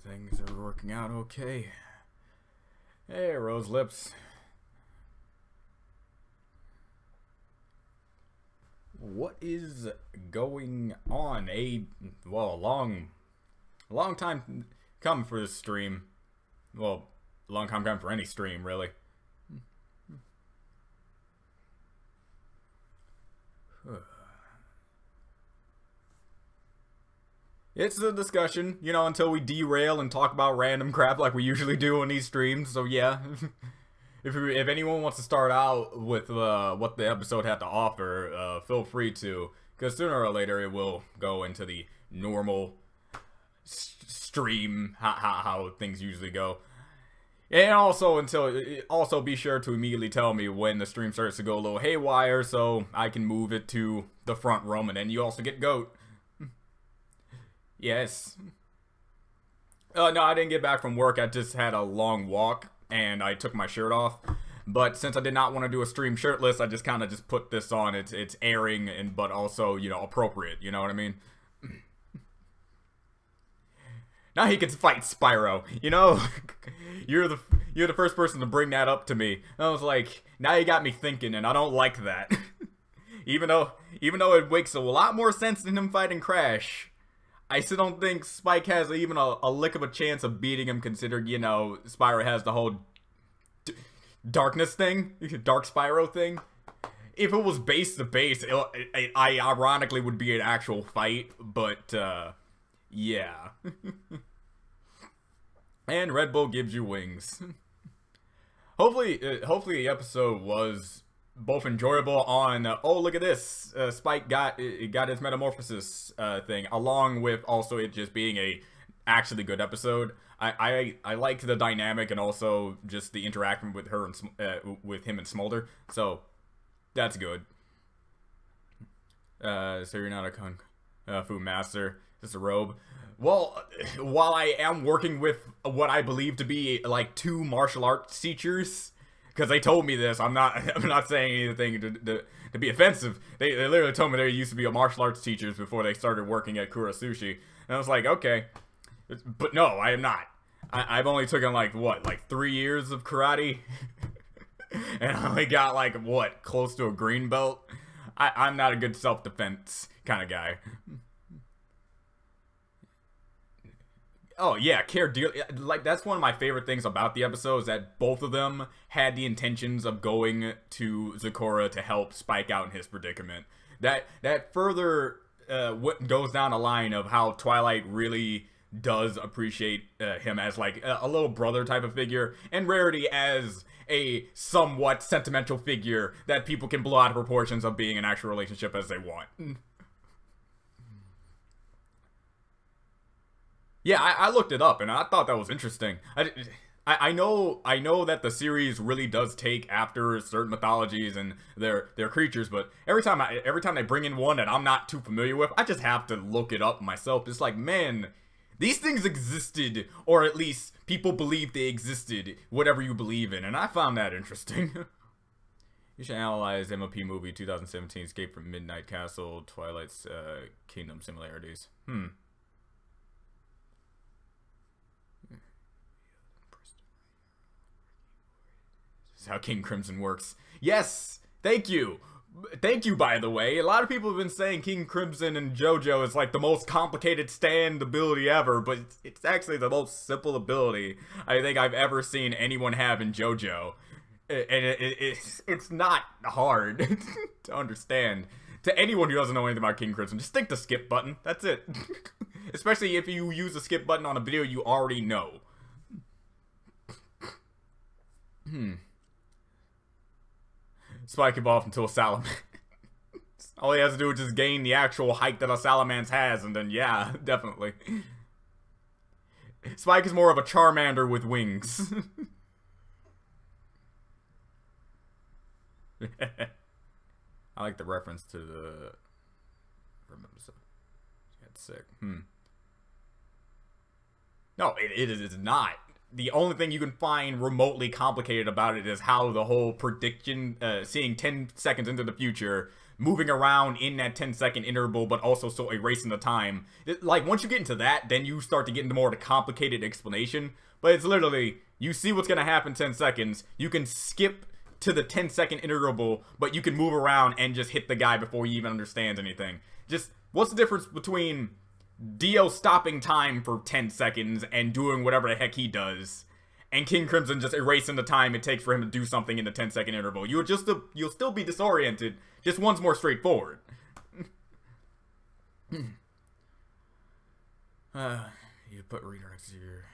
things are working out okay. Hey, Rose Lips. What is going on? A long time come for this stream. Well, a long time come for any stream, really. It's a discussion, you know, until we derail and talk about random crap like we usually do on these streams. So yeah, if anyone wants to start out with what the episode had to offer, feel free to, because sooner or later it will go into the normal stream how things usually go. And also be sure to immediately tell me when the stream starts to go a little haywire so I can move it to the front room, and then you also get GOAT. Yes. No, I didn't get back from work. I just had a long walk and I took my shirt off. But since I did not want to do a stream shirtless, I just kind of just put this on. It's airing and but also, you know, appropriate. You know what I mean? Now he can fight Spyro. You know, you're the first person to bring that up to me. And I was like, now you got me thinking, and I don't like that. even though it makes a lot more sense than him fighting Crash, I still don't think Spike has even a lick of a chance of beating him, considering, you know, Spyro has the whole darkness thing, Dark Spyro thing. If it was base to base, it ironically would be an actual fight, but, yeah. And Red Bull gives you wings. Hopefully the episode was both enjoyable on, oh look at this, Spike got his metamorphosis thing, along with also it just being a actually good episode. I liked the dynamic and also just the interaction with her and with him and Smolder, so that's good. So you're not a kung fu master, just a robe. Well, while I am working with what I believe to be like 2 martial arts teachers, because they told me this, I'm not saying anything to be offensive. They literally told me they used to be a martial arts teachers before they started working at Kura Sushi, and I was like, okay, but no, I am not. I've only taken like 3 years of karate, and I only got like close to a green belt. I'm not a good self-defense kind of guy. Oh yeah, care dearly. Like, that's one of my favorite things about the episode, is that both of them had the intentions of going to Zakura to help Spike out in his predicament. That further what goes down the line of how Twilight really does appreciate him as like a little brother type of figure, and Rarity as a somewhat sentimental figure that people can blow out of proportions of being an actual relationship as they want. Yeah, I looked it up and I thought that was interesting. I know that the series really does take after certain mythologies and their creatures, but every time they bring in one that I'm not too familiar with, I just have to look it up myself. It's like, man, these things existed, or at least people believe they existed, whatever you believe in, and I found that interesting. You should analyze MLP movie 2017 Escape from Midnight Castle, Twilight's Kingdom similarities. How King Crimson works. Yes! Thank you! Thank you, by the way. A lot of people have been saying King Crimson and JoJo is like the most complicated stand ability ever, but it's actually the most simple ability I think I've ever seen anyone have in JoJo. And it's not hard to understand. To anyone who doesn't know anything about King Crimson, just stick the skip button. That's it. Especially if you use the skip button on a video you already know. Spike evolved into a Salaman. All he has to do is just gain the actual height that a Salamence has, and then yeah, definitely. Spike is more of a Charmander with wings. I like the reference to the... That's sick. No, it is not. The only thing you can find remotely complicated about it is how the whole prediction, seeing 10 seconds into the future, moving around in that 10-second interval, but also still erasing the time. Like, once you get into that, then you start to get into more of the complicated explanation. But it's literally, you see what's going to happen in 10 seconds. You can skip to the 10-second interval, but you can move around and just hit the guy before you even understand anything. Just, what's the difference between Dio stopping time for 10 seconds and doing whatever the heck he does, and King Crimson just erasing the time it takes for him to do something in the 10-second interval? You'll still be disoriented. Just one's more straightforward. You put redirects here.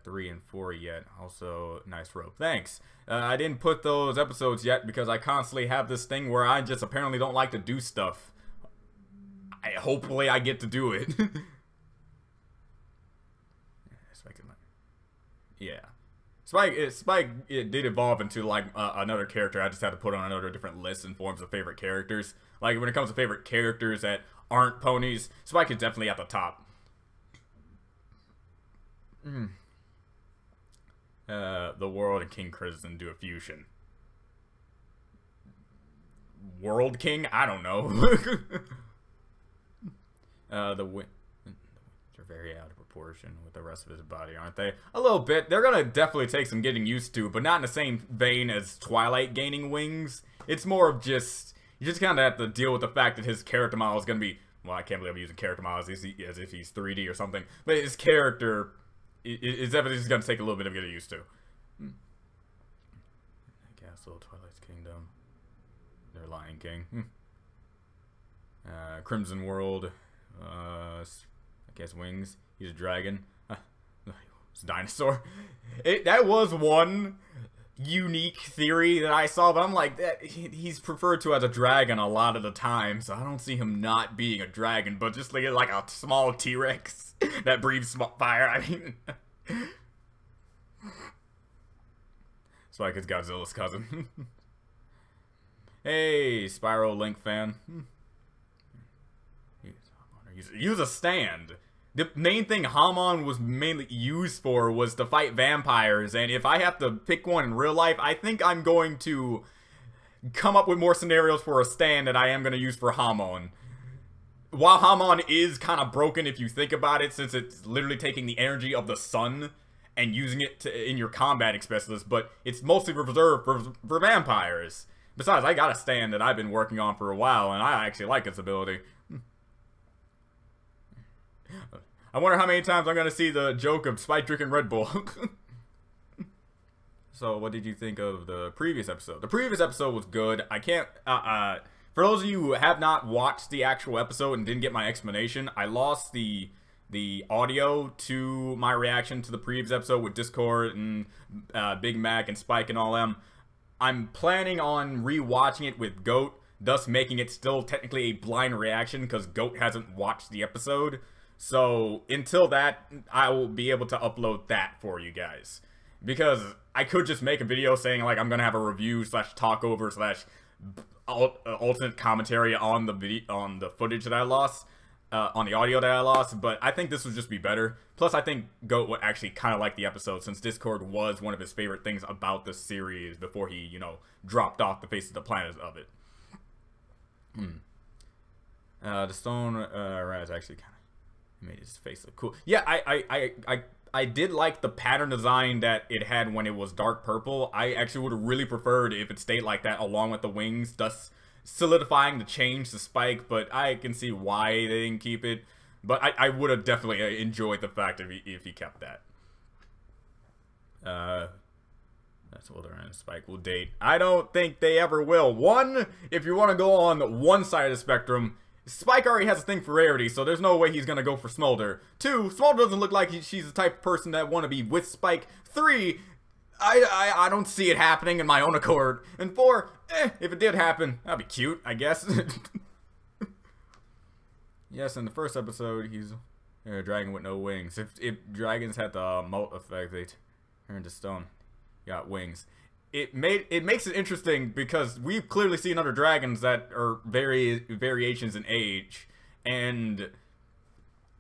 3 and 4 yet. Also, nice rope. Thanks. I didn't put those episodes yet because I constantly have this thing where I just apparently don't like to do stuff. Hopefully I get to do it. Yeah. Spike it did evolve into like another character. I just had to put on another different list in forms of favorite characters. Like when it comes to favorite characters that aren't ponies, Spike is definitely at the top. The World and King Crimson do a fusion. World King? I don't know. The wings are very out of proportion with the rest of his body, aren't they? A little bit. They're gonna definitely take some getting used to, but not in the same vein as Twilight gaining wings. It's more of just, you just kind of have to deal with the fact that his character model is gonna be, well, I can't believe I'm using character models as if he's 3D or something, but his character is definitely just gonna take a little bit of getting used to. Castle, Twilight's Kingdom, their Lion King. Crimson World, I guess wings. He's a dragon. It's a dinosaur. That was one unique theory that I saw, but I'm like, he's referred to as a dragon a lot of the time, so I don't see him not being a dragon, but just like a small T-Rex that breathes fire. I mean, Spike is Godzilla's cousin. Hey, Spyro Link fan. Use a stand. The main thing Hamon was mainly used for was to fight vampires, and if I have to pick one in real life, I think I'm going to come up with more scenarios for a stand that I am going to use for Hamon. While Hamon is kind of broken if you think about it, since it's literally taking the energy of the sun and using it in your combat specialist, but it's mostly reserved for vampires. Besides, I got a stand that I've been working on for a while, and I actually like its ability. I wonder how many times I'm gonna see the joke of Spike drinking Red Bull. So, what did you think of the previous episode? The previous episode was good. I can't, for those of you who have not watched the actual episode and didn't get my explanation, I lost the audio to my reaction to the previous episode with Discord and Big Mac and Spike and all them. I'm planning on rewatching it with Goat, thus making it still technically a blind reaction because Goat hasn't watched the episode. So until that, I will be able to upload that for you guys. Because I could just make a video saying like I'm gonna have a review / talk over / alternate commentary on the footage that I lost, on the audio that I lost. But I think this would just be better. Plus, I think Goat would actually kind of like the episode since Discord was one of his favorite things about the series before he, you know, dropped off the face of the planet of it. The stone rat actually kind of made his face look cool. Yeah, I did like the pattern design that it had when it was dark purple. I actually would have really preferred if it stayed like that along with the wings, thus solidifying the change to Spike, but I can see why they didn't keep it. But I would have definitely enjoyed the fact if he kept that. That's older and Spike will date. I don't think they ever will. One, if you want to go on one side of the spectrum, Spike already has a thing for Rarity, so there's no way he's gonna go for Smolder. 2, Smolder doesn't look like she's the type of person that want to be with Spike. 3, I don't see it happening in my own accord. And 4, if it did happen, that'd be cute, I guess. Yes, in the first episode, he's a dragon with no wings. If dragons had the Molt effect, they turn to stone. Got wings. It makes it interesting because we've clearly seen other dragons that are variations in age, and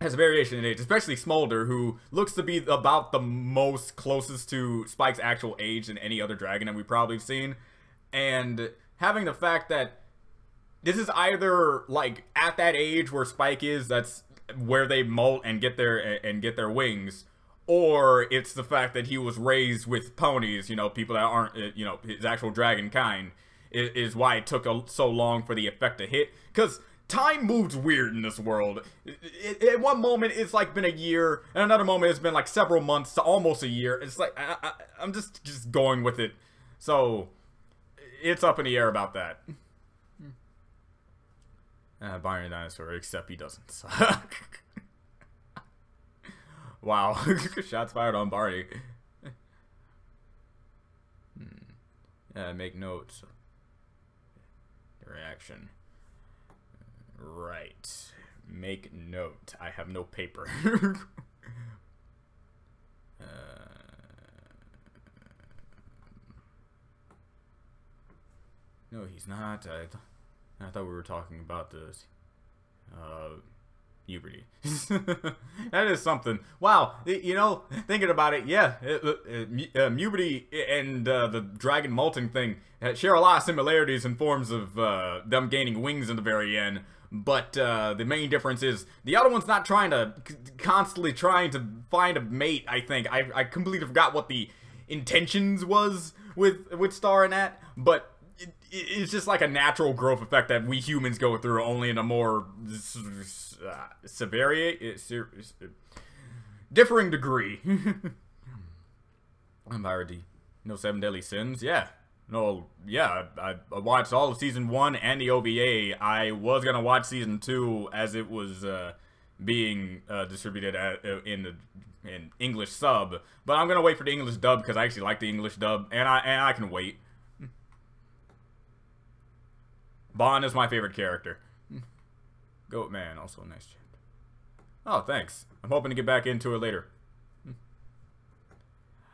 has a variation in age, especially Smolder, who looks to be about the most closest to Spike's actual age than any other dragon that we've probably seen. And having the fact that this is either like at that age where Spike is, that's where they molt and get their wings, or it's the fact that he was raised with ponies, you know, people that aren't, you know, his actual dragon kind, is why it took so long for the effect to hit. Because time moves weird in this world. At one moment, it's like been a year, and another moment, it's been like several months to almost a year. It's like, I'm just going with it. So, it's up in the air about that. Byron Dinosaur, except he doesn't suck. Wow. Shots fired on Barney. Make notes. Reaction. Right. Make note. I have no paper. No, he's not. I thought we were talking about this. Puberty. That is something. Wow, you know, thinking about it, yeah, puberty and the dragon molting thing share a lot of similarities in forms of them gaining wings in the very end. But the main difference is the other one's not constantly trying to find a mate. I think I completely forgot what the intentions was with Star and that, but it's just like a natural growth effect that we humans go through, only in a more differing degree. No 7 Deadly Sins? Yeah. No, yeah, I watched all of Season 1 and the OVA. I was gonna watch Season 2 as it was being distributed in English sub, but I'm gonna wait for the English dub because I actually like the English dub, and I can wait. Bond is my favorite character. Goat Man, also a nice chapter. Oh, thanks. I'm hoping to get back into it later.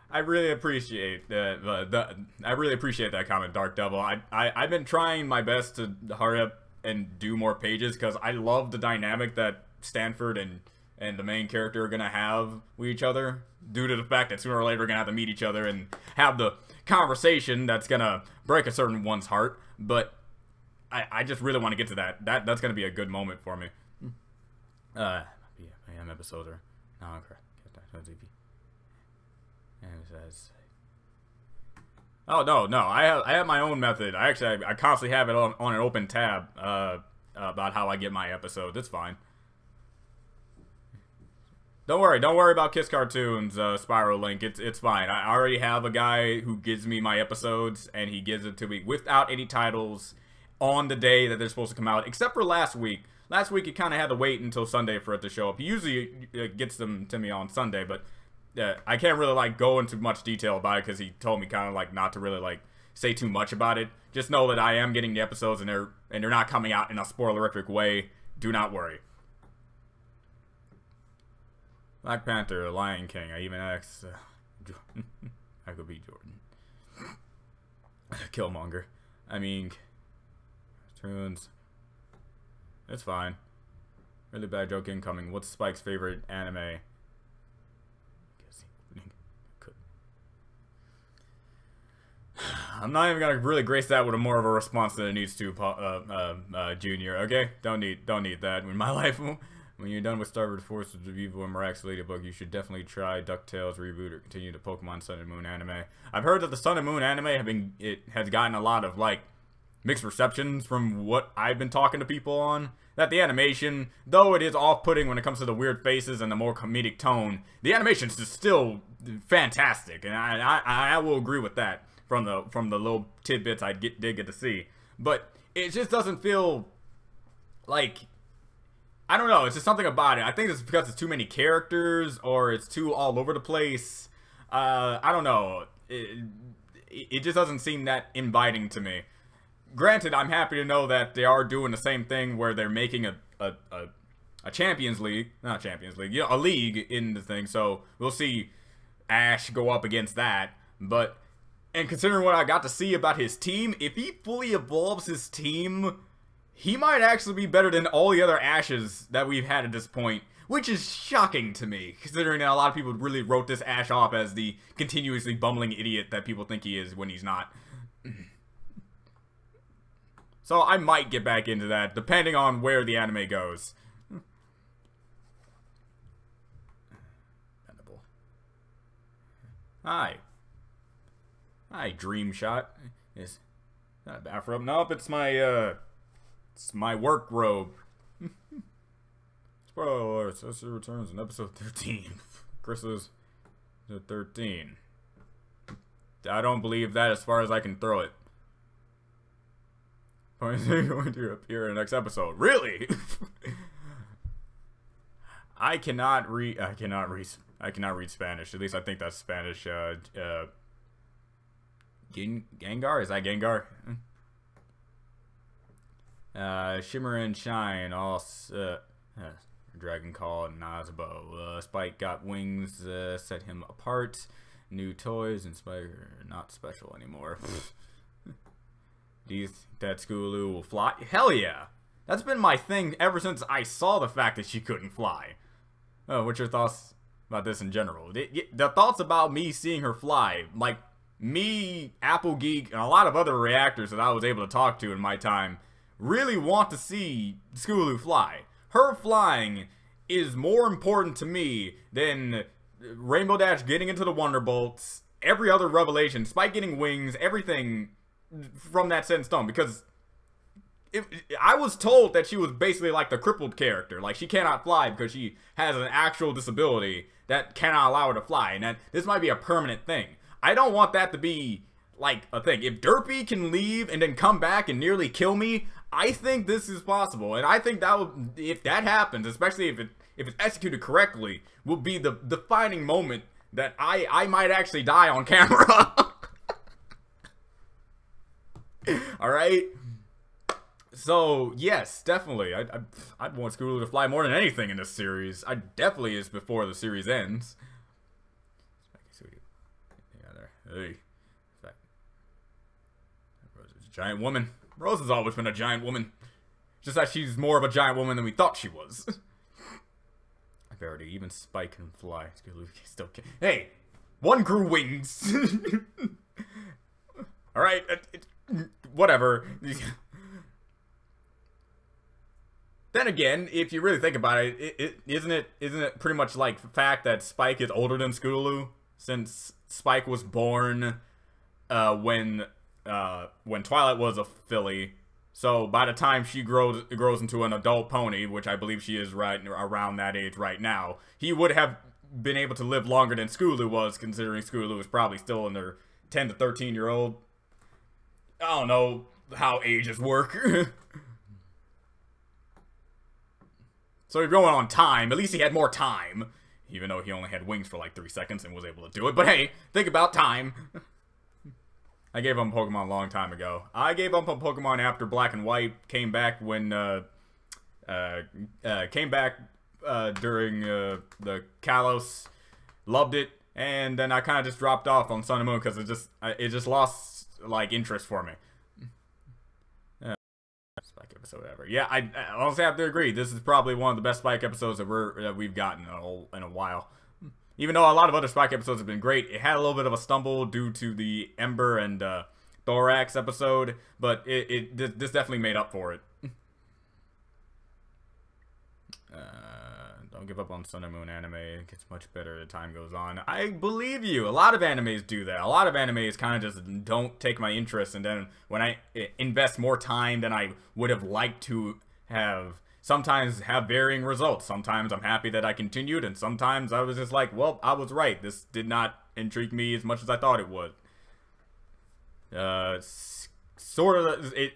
I really appreciate that comment, Dark Devil. I've been trying my best to hurry up and do more pages because I love the dynamic that Stanford and the main character are gonna have with each other, due to the fact that sooner or later we're gonna have to meet each other and have the conversation that's gonna break a certain one's heart. But I just really want to get to that. That's gonna be a good moment for me. Yeah, I am episodes are. Oh, crap. Oh no! I have my own method. I constantly have it on an open tab about how I get my episodes. It's fine. Don't worry about Kiss Cartoons Spiral Link. It's fine. I already have a guy who gives me my episodes, and he gives it to me without any titles on the day that they're supposed to come out, except for last week. Last week, he kind of had to wait until Sunday for it to show up. He usually gets them to me on Sunday, but I can't really like go into much detail about it because he told me kind of like not to really like say too much about it. Just know that I am getting the episodes, and they're not coming out in a spoilerific way. Do not worry. Black Panther, Lion King. I even asked. I could be Jordan. Killmonger. I mean, tunes. It's fine. Really bad joke incoming. What's Spike's favorite anime? I'm not even gonna really grace that with a more of a response than it needs to, Junior. Okay, don't need that in my life. When you're done with Starboard Force with the Vivo and Mirax Ladybug, you should definitely try DuckTales reboot or continue the Pokemon Sun and Moon anime. I've heard that the Sun and Moon anime has gotten a lot of like mixed receptions from what I've been talking to people on. That the animation, though it is off-putting when it comes to the weird faces and the more comedic tone, the animation is still fantastic, and I will agree with that from the little tidbits I did get to see. But it just doesn't feel like, I don't know, it's just something about it. I think it's because it's too many characters, or it's too all over the place. I don't know. It just doesn't seem that inviting to me. Granted, I'm happy to know that they are doing the same thing where they're making a Champions League, not Champions League, you know, a league in the thing. So we'll see Ash go up against that. But, and considering what I got to see about his team, if he fully evolves his team, he might actually be better than all the other Ashes that we've had at this point, which is shocking to me, considering that a lot of people really wrote this Ash off as the continuously bumbling idiot that people think he is when he's not. So I might get back into that, depending on where the anime goes. Hi. Hi, Dream Shot. Is that a bathrobe? Nope, it's my work robe. Spoiler alert, Cecily returns in episode 13. Chris is 13. I don't believe that as far as I can throw it. Is going to appear in the next episode. Really? I cannot read Spanish. At least I think that's Spanish. Gengar? Is that Gengar? Shimmer and Shine. All Dragon Call and Nazabo. Spike got wings. Set him apart. New toys and Spike are not special anymore. Do you think that Scootaloo will fly? Hell yeah! That's been my thing ever since I saw the fact that she couldn't fly. Oh, what's your thoughts about this in general? The thoughts about me seeing her fly, like me, Apple Geek, and a lot of other reactors that I was able to talk to in my time, really want to see Scootaloo fly. Her flying is more important to me than Rainbow Dash getting into the Wonderbolts, every other revelation, Spike getting wings, everything from that set in stone, because I was told that she was basically like the crippled character, like she cannot fly because she has an actual disability that cannot allow her to fly, and that this might be a permanent thing. I don't want that to be like a thing. If Derpy can leave and then come back and nearly kill me, I think this is possible, and I think that would, if that happens, especially if it's executed correctly, will be the defining moment that I might actually die on camera. Alright? So, yes, definitely. I'd want Scootaloo to fly more than anything in this series. I definitely is before the series ends. Hey. Rose is a giant woman. Rose has always been a giant woman. Just that she's more of a giant woman than we thought she was. Verity, even Spike can fly. Scootaloo still can. Hey! One grew wings! Alright, whatever. Then again, if you really think about it, isn't it pretty much like the fact that Spike is older than Scootaloo, since Spike was born when Twilight was a filly. So by the time she grows into an adult pony, which I believe she is right around that age right now, he would have been able to live longer than Scootaloo was, considering Scootaloo is probably still in their 10 to 13-year-old. I don't know how ages work. So if you're going on time, at least he had more time. Even though he only had wings for like 3 seconds and was able to do it. But hey, think about time. I gave up on Pokemon a long time ago. I gave up on Pokemon after Black and White came back when, during the Kalos. Loved it. And then I kind of just dropped off on Sun and Moon because it just lost, like, interest for me. Spike episode ever. Yeah, I honestly have to agree. This is probably one of the best Spike episodes that we've gotten in a while. Even though a lot of other Spike episodes have been great, it had a little bit of a stumble due to the Ember and Thorax episode, but this definitely made up for it. Don't give up on Sun and Moon anime. It gets much better as time goes on. I believe you. A lot of animes do that. A lot of animes kind of just don't take my interest, and then when I invest more time than I would have liked to have, sometimes have varying results. Sometimes I'm happy that I continued, and sometimes I was just like, well, I was right. This did not intrigue me as much as I thought it would. It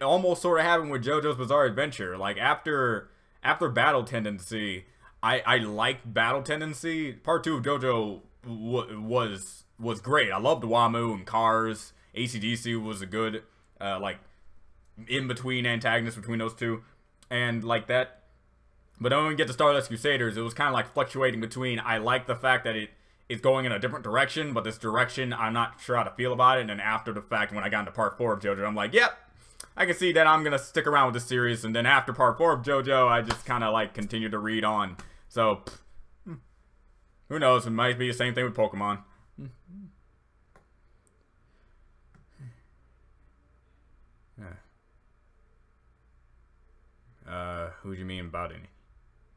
almost sort of happened with JoJo's Bizarre Adventure. Like, after Battle Tendency, I liked Battle Tendency. Part 2 of JoJo was great. I loved Wamu and Cars. AC/DC was a good, like, in-between antagonist between those two. And, like, that. But then when we get to Stardust Crusaders, it was kind of like fluctuating between, I like the fact that it's going in a different direction, but this direction, I'm not sure how to feel about it. And then after the fact, when I got into Part 4 of JoJo, I'm like, yep, I can see that I'm going to stick around with this series. And then after Part 4 of JoJo, I just kind of, like, continued to read on. So, who knows? It might be the same thing with Pokemon. Who do you mean about any?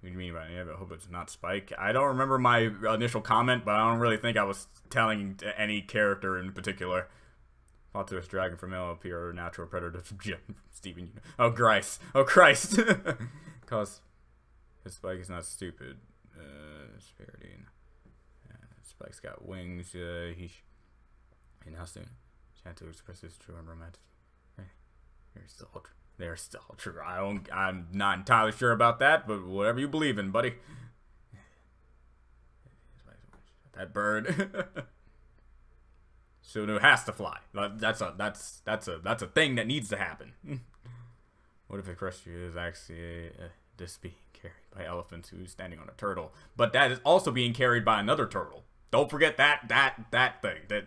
Who do you mean about any? I hope it's not Spike. I don't remember my initial comment, but I don't really think I was telling any character in particular. Plot dragon from MLP or natural predator from Steven. Oh Christ! Oh Christ! Cause his Spike is not stupid. Spiritine. Spike's got wings. He now soon. Chance to express his true and romantic. They're still true. I'm not entirely sure about that, but whatever you believe in, buddy. That bird. Sunu has to fly. That's a thing that needs to happen. What if a crustacean is actually this being carried by elephants who's standing on a turtle, but that is also being carried by another turtle? Don't forget that thing.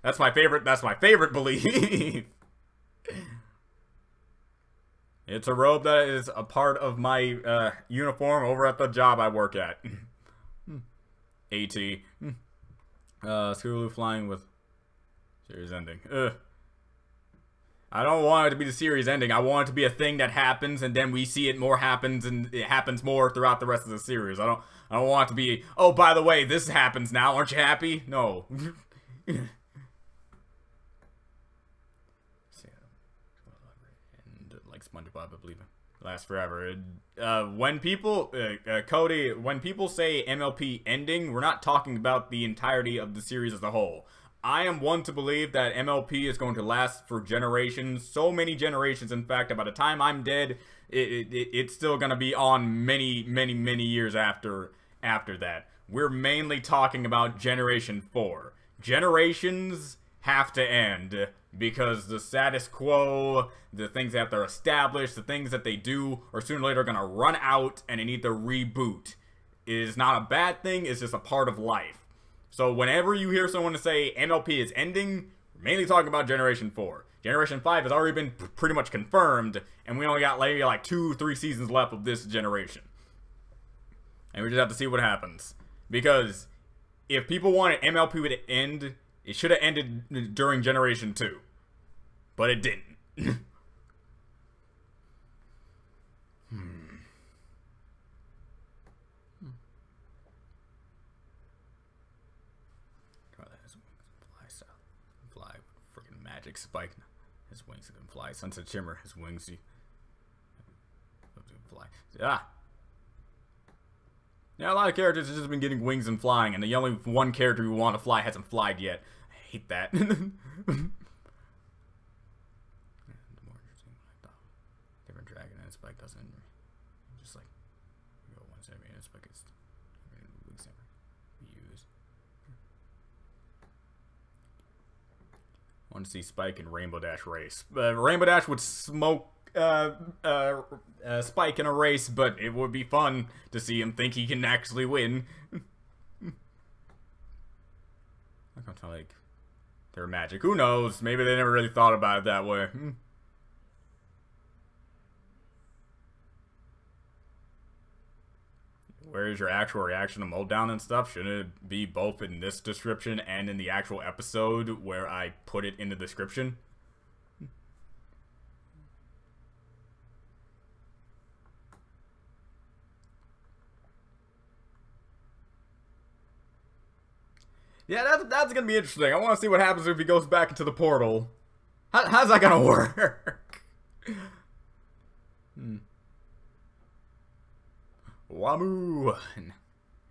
That's my favorite. That's my favorite belief. It's a robe that is a part of my uniform over at the job I work at. AT. Scootaloo flying with series ending. I don't want it to be the series ending. I want it to be a thing that happens and then we see it more happens and it happens more throughout the rest of the series. I don't want it to be, oh, by the way, this happens now. Aren't you happy? No. Like SpongeBob, I believe it lasts forever. When people, Cody, when people say MLP ending, we're not talking about the entirety of the series as a whole. I am one to believe that MLP is going to last for generations, so many generations. In fact, by the time I'm dead, it's still going to be on many years after that. We're mainly talking about Generation 4. Generations have to end because the status quo, the things that they're established, the things that they do are sooner or later going to run out and they need to reboot. It is not a bad thing, it's just a part of life. So whenever you hear someone say MLP is ending, we're mainly talking about Generation 4. Generation 5 has already been pretty much confirmed, and we only got maybe like 2-3 seasons left of this generation. And we just have to see what happens. Because if people wanted MLP to end, it should have ended during Generation 2. But it didn't. Fly, freaking magic Spike. His wings can fly. Sunset Shimmer, his wings. Fly. Ah. Yeah, a lot of characters have just been getting wings and flying, and the only one character who want to fly hasn't flied yet. I hate that. Different dragon and Spike doesn't. Just like go once every and Spike is wings never used. I want to see Spike and Rainbow Dash race. Rainbow Dash would smoke Spike in a race, but it would be fun to see him think he can actually win. I can't tell, like, they're magic. Who knows? Maybe they never really thought about it that way. Where is your actual reaction to Molt down and stuff? Shouldn't it be both in this description and in the actual episode where I put it in the description? Yeah, that's gonna be interesting. I want to see what happens if he goes back into the portal. How's that gonna work? Wamu!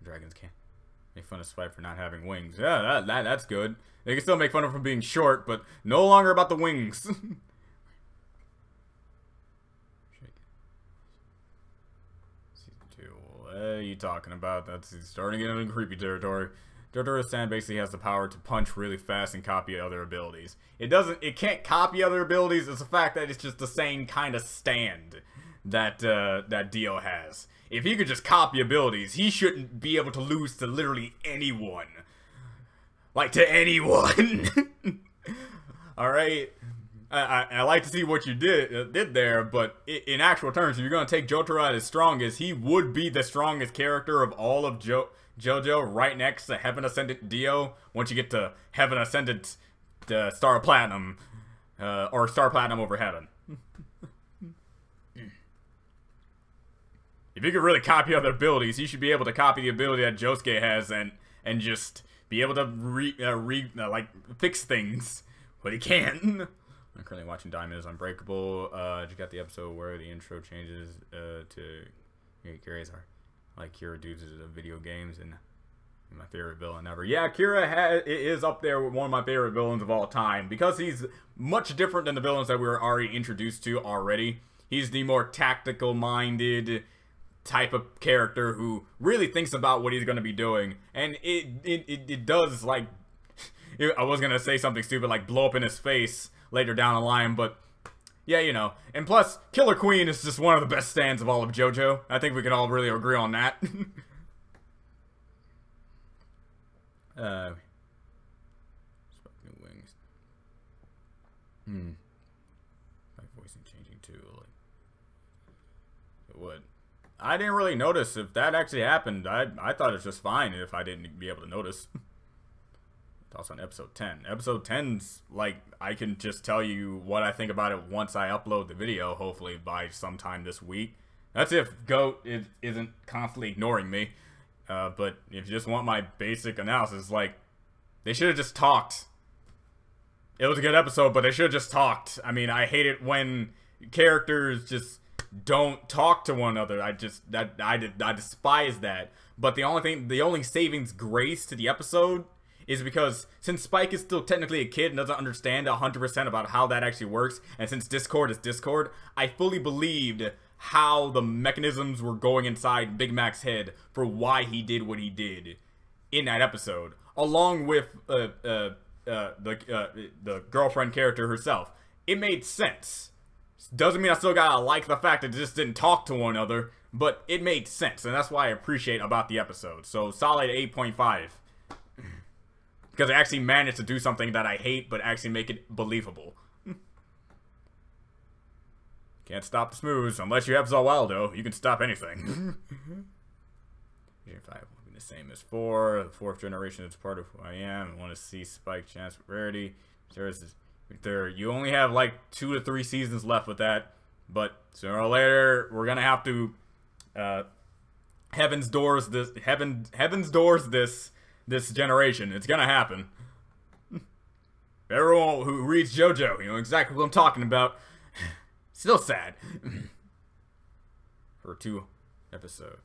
Dragons can't make fun of Spike for not having wings. Yeah, that's good. They can still make fun of him for being short, but no longer about the wings. Season 2. What are you talking about? That's starting to get into creepy territory. JoJo's stand basically has the power to punch really fast and copy other abilities. It can't copy other abilities. It's the fact that it's just the same kind of stand that that Dio has. If he could just copy abilities, he shouldn't be able to lose to literally anyone. Like, to anyone. Alright? I like to see what you did there, but in actual terms, if you're going to take JoJo at his strongest, he would be the strongest character of all of JoJo, right next to Heaven Ascendant Dio. Once you get to Heaven Ascendant Star Platinum, or Star Platinum over Heaven. if you could really copy other abilities, you should be able to copy the ability that Josuke has and just be able to like fix things, but he can't. I'm currently watching Diamond is Unbreakable. Just got the episode where the intro changes to Kira's like Kira dudes to the video games, and my favorite villain ever. Yeah, Kira is up there with one of my favorite villains of all time because he's much different than the villains that we were already introduced to already. He's the more tactical-minded type of character who really thinks about what he's going to be doing, and it does, like, I was going to say something stupid like blow up in his face later down the line, but yeah, you know. And plus, Killer Queen is just one of the best stands of all of JoJo. I think we can all really agree on that. Sparkling wings. My voice is changing too. Like, what? I didn't really notice if that actually happened. I thought it was just fine if I didn't be able to notice. Thoughts on episode 10. Episode 10's like, I can just tell you what I think about it once I upload the video, hopefully by sometime this week. That's if Goat isn't constantly ignoring me. But if you just want my basic analysis, like, they should have just talked. It was a good episode, but they should have just talked. I mean, I hate it when characters just don't talk to one another. I despise that. But the only savings grace to the episode is because since Spike is still technically a kid and doesn't understand 100% about how that actually works, and since Discord is Discord, I fully believed how the mechanisms were going inside Big Mac's head for why he did what he did in that episode, along with the girlfriend character herself. It made sense. Doesn't mean I still gotta like the fact that they just didn't talk to one another, but it made sense, and that's why I appreciate about the episode. So, solid 8.5. Because I actually managed to do something that I hate, but actually make it believable. Can't stop the smooths. Unless you have Zawaldo, you can stop anything. Gen 5 will be the same as 4. The 4th generation is part of who I am. I want to see Spike chance rarity. You only have like 2 to 3 seasons left with that. But sooner or later, we're going to have to Heaven's Doors this generation. It's gonna happen. Everyone who reads JoJo, you know exactly what I'm talking about. Still sad. For 2 episode,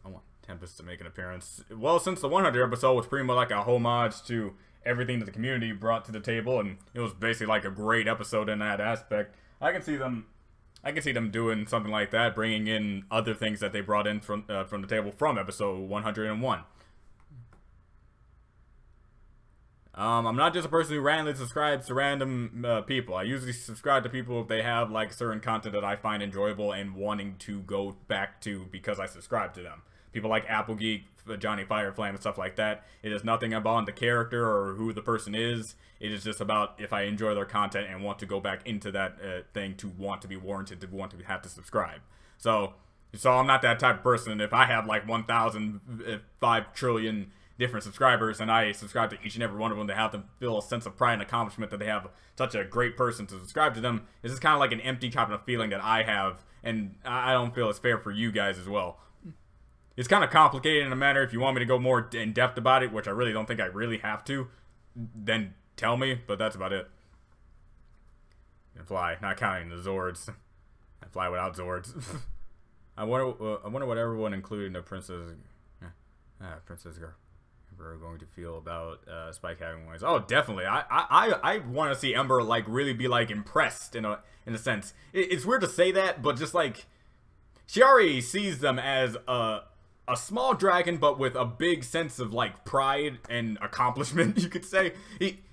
I want Tempest to make an appearance. Well, since the 100 episode was pretty much like a homage to everything that the community brought to the table, and it was basically like a great episode in that aspect. I can see them doing something like that, bringing in other things that they brought in from the table from episode 101. I'm not just a person who randomly subscribes to random people. I usually subscribe to people if they have like certain content that I find enjoyable and wanting to go back to because I subscribe to them. People like Applegeek, Johnny Fireflame, and stuff like that. It is nothing about the character or who the person is. It is just about if I enjoy their content and want to go back into that thing to want to be warranted, to want to have to subscribe. So I'm not that type of person. If I have like 1,005 trillion different subscribers, and I subscribe to each and every one of them to have them feel a sense of pride and accomplishment that they have such a great person to subscribe to them. This is kind of like an empty type of feeling that I have, and I don't feel it's fair for you guys as well. It's kind of complicated in a manner. If you want me to go more in depth about it, which I really don't think I really have to, then tell me, but that's about it. And fly, not counting the Zords. And fly without Zords. I wonder what everyone, including the princess girl, are going to feel about Spike having wings. Oh, definitely. I want to see Ember like really be like impressed in a sense. It's weird to say that, but just like she already sees them as a small dragon, but with a big sense of like pride and accomplishment. You could say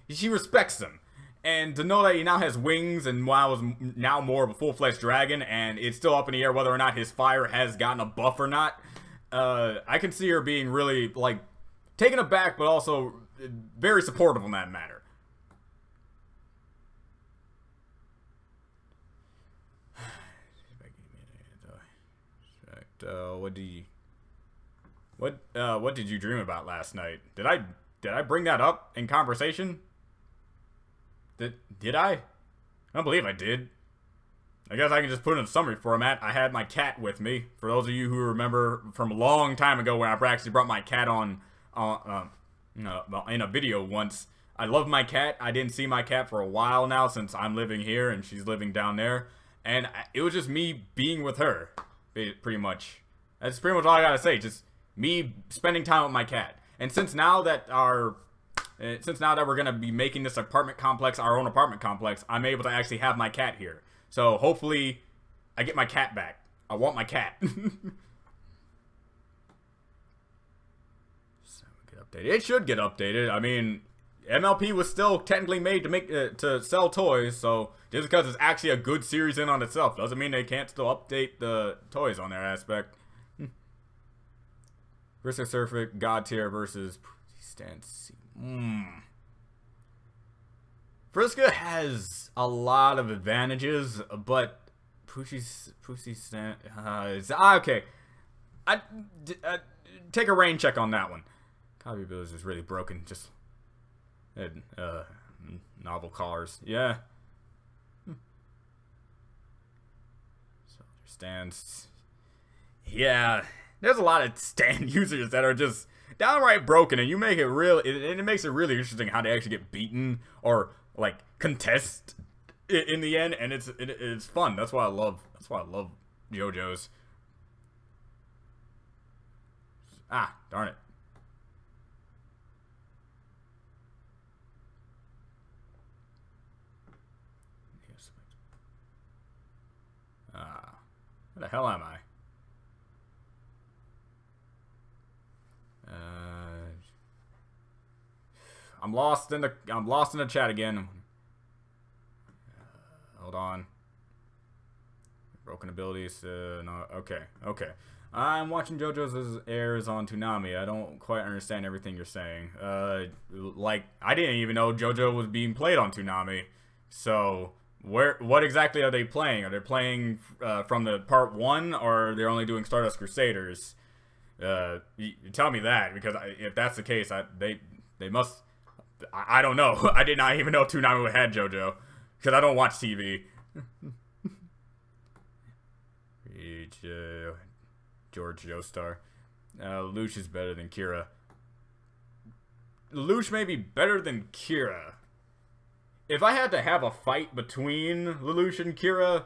she respects him, and to know that he now has wings and now more of a full-fledged dragon, and it's still up in the air whether or not his fire has gotten a buff or not. I can see her being really like taken aback, but also very supportive in that matter. What did you dream about last night? Did I bring that up in conversation? Did I? I don't believe I did. I guess I can just put it in summary format. I had my cat with me. For those of you who remember from a long time ago when I actually brought my cat on in a video once. I love my cat. I didn't see my cat for a while now since I'm living here and she's living down there. And it was just me being with her, pretty much. That's pretty much all I gotta say. Just me spending time with my cat. And since now that we're gonna be making this apartment complex our own apartment complex, I'm able to actually have my cat here. So hopefully, I get my cat back. I want my cat. So get updated. It should get updated. I mean, MLP was still technically made to make to sell toys. So just because it's actually a good series in on itself doesn't mean they can't still update the toys on their aspect. Versus Surfer God Tier versus Stance. Friska has a lot of advantages, but Pussy Stan is okay. Take a rain check on that one. Copy abilities is really broken. Just novel cars, yeah. So stands, yeah. There's a lot of stand users that are just downright broken, and you make it real. It makes it really interesting how they actually get beaten or like contest in the end, and it's fun. That's why I love JoJo's. Ah, darn it. Where the hell am I? I'm lost in the chat again. Hold on. Broken abilities. No. Okay. I'm watching JoJo's airs on Toonami. I don't quite understand everything you're saying. Like I didn't even know JoJo was being played on Toonami. So what exactly are they playing? Are they playing from the part 1, or they're only doing Stardust Crusaders? You tell me that, because if that's the case, they must. I don't know. I did not even know Toonami had JoJo, because I don't watch TV. George Joestar. Lelouch is better than Kira. Lelouch may be better than Kira. If I had to have a fight between Lelouch and Kira,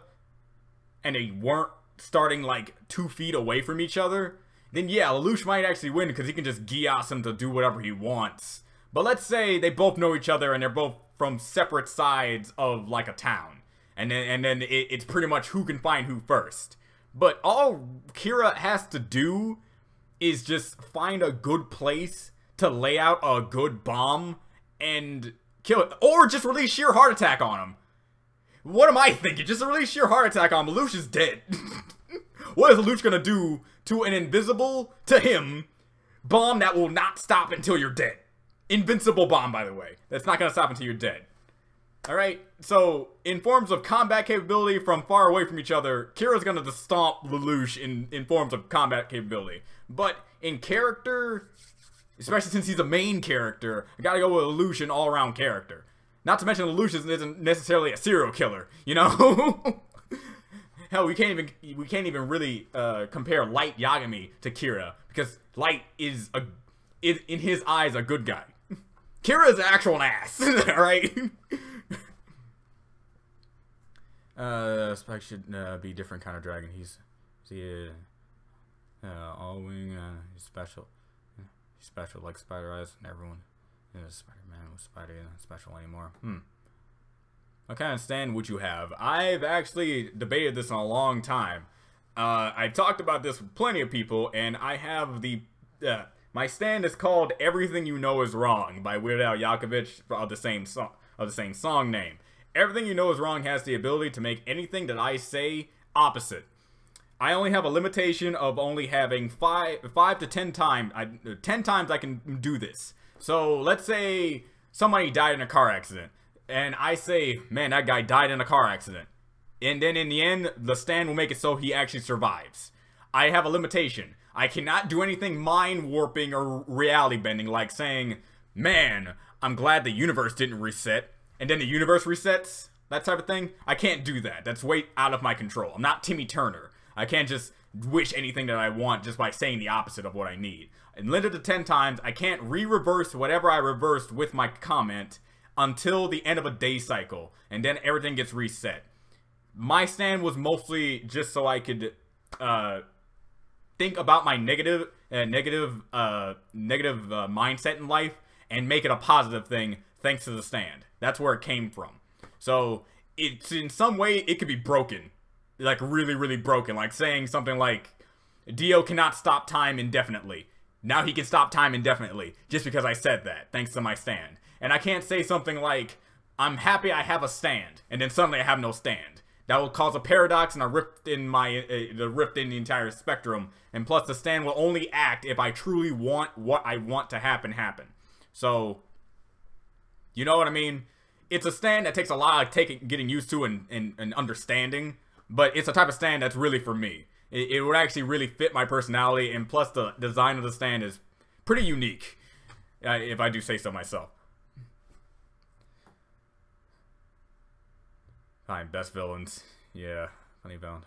and they weren't starting like 2 feet away from each other, then yeah, Lelouch might actually win because he can just Geass him to do whatever he wants. But let's say they both know each other and they're both from separate sides of like a town, and then it's pretty much who can find who first. But all Kira has to do is just find a good place to lay out a good bomb and kill it, or just release sheer heart attack on him. What am I thinking? Just release sheer heart attack on him. Lelouch is dead. What is Lelouch gonna do to an invisible, to him, bomb that will not stop until you're dead? Invincible bomb, by the way. That's not gonna stop until you're dead. Alright, so in forms of combat capability from far away from each other, Kira's gonna just stomp Lelouch in forms of combat capability. But in character, especially since he's a main character, I gotta go with Lelouch, an all-around character. Not to mention Lelouch isn't necessarily a serial killer, you know? Hell, we can't even really compare Light Yagami to Kira, because Light is in his eyes a good guy. Kira is an actual ass, alright? Spike should be different kind of dragon. He's all wing, he's special. He's special like Spider Eyes, and everyone is Spider-Man with Spider special anymore. What kind of stand would you have? I've actually debated this in a long time. I've talked about this with plenty of people, and I have the my stand is called "Everything You Know Is Wrong" by Weird Al Yankovic, of the same song name. Everything You Know Is Wrong has the ability to make anything that I say opposite. I only have a limitation of only having 5 to 10 times. 10 times I can do this. So let's say somebody died in a car accident, and I say, man, that guy died in a car accident. And then in the end, the stand will make it so he actually survives. I have a limitation. I cannot do anything mind warping or reality bending, like saying, man, I'm glad the universe didn't reset, and then the universe resets. that type of thing, I can't do that. That's way out of my control. I'm not Timmy Turner. I can't just wish anything that I want just by saying the opposite of what I need. And limited to 10 times, I can't re-reverse whatever I reversed with my comment until the end of a day cycle, and then everything gets reset. My stand was mostly just so I could think about my negative mindset in life and make it a positive thing thanks to the stand. That's where it came from. So it's in some way it could be broken, like really, really broken, like saying something like Dio cannot stop time indefinitely. Now he can stop time indefinitely just because I said that thanks to my stand. And I can't say something like I'm happy I have a stand and then suddenly I have no stand. That will cause a paradox and a rift in my the rift in the entire spectrum. And plus, the stand will only act if I truly want what I want to happen. So, you know what I mean? It's a stand that takes a lot of getting used to and understanding. But it's a type of stand that's really for me. It would actually really fit my personality. And plus, the design of the stand is pretty unique, if I do say so myself. Fine, best villains. Yeah, funny villain.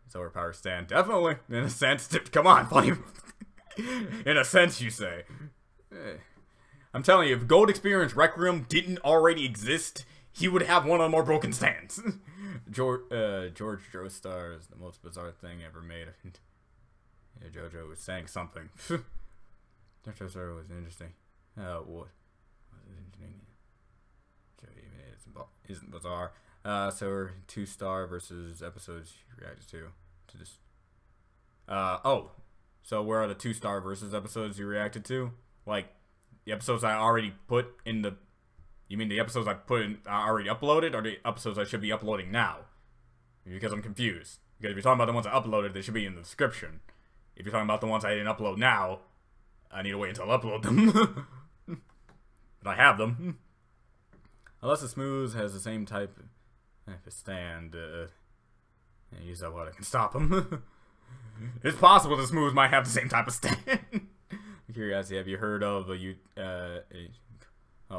It's overpowered stand. Definitely, in a sense. Come on, funny. In a sense, you say. I'm telling you, if Gold Experience Requiem didn't already exist, he would have one of the more broken stands. George Joestar is the most bizarre thing ever made. Yeah, JoJo was saying something. JoJo was interesting. What? Was it interesting? Isn't bizarre. So we're 2-star versus episodes you reacted to this. Oh, so where are the 2-star versus episodes you reacted to? Like the episodes I already put in the. You mean the episodes I put in already uploaded, or the episodes I should be uploading now? Because I'm confused. Because if you're talking about the ones I uploaded, they should be in the description. If you're talking about the ones I didn't upload now, I need to wait until I upload them. But I have them. Unless the Smooth has the same type of stand, and use that what I can stop him. It's possible the Smooth might have the same type of stand. Curiosity, have you heard of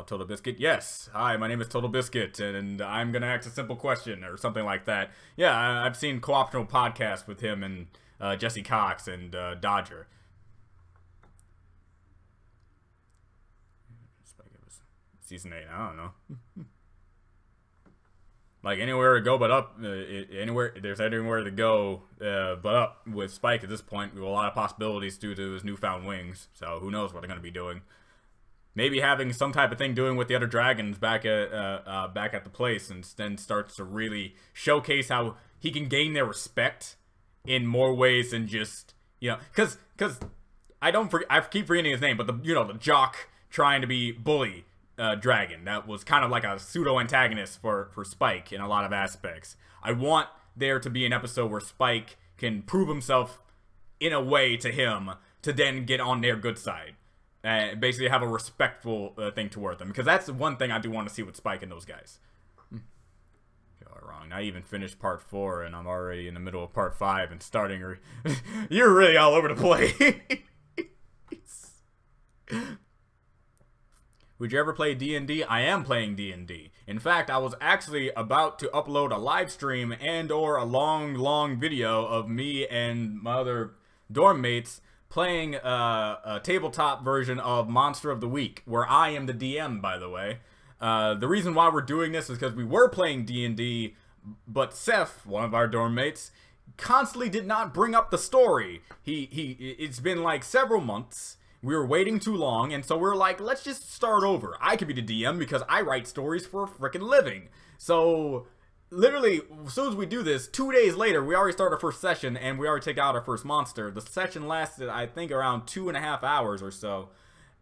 Total Biscuit? Yes. Hi, my name is Total Biscuit, and I'm gonna ask a simple question or something like that. Yeah, I've seen co-optional podcasts with him and Jesse Cox and Dodger. Season 8, I don't know. Like anywhere to go but up, there's anywhere to go but up with Spike at this point. We have a lot of possibilities due to his newfound wings, so who knows what they're going to be doing. Maybe having some type of thing doing with the other dragons back at the place, and then starts to really showcase how he can gain their respect in more ways than just, you know, because I keep forgetting his name, but the jock trying to be bully dragon that was kind of like a pseudo antagonist for Spike in a lot of aspects. I want there to be an episode where Spike can prove himself in a way to him to then get on their good side and basically have a respectful thing toward them, because that's the one thing I do want to see with Spike and those guys. You're wrong. I even finished part 4 and I'm already in the middle of part 5 and starting. You're really all over the place. Would you ever play D&D? I am playing D&D. In fact, I was actually about to upload a live stream and or a long video of me and my other dorm mates playing a tabletop version of Monster of the Week, where I am the DM, by the way. The reason why we're doing this is because we were playing D&D, but Seth, one of our dorm mates, constantly did not bring up the story. It's been like several months. We were waiting too long, and so we're like, let's just start over. I could be the DM because I write stories for a freaking living. So, literally, as soon as we do this, 2 days later, we already started our first session, and we already take out our first monster. The session lasted, I think, around 2.5 hours or so,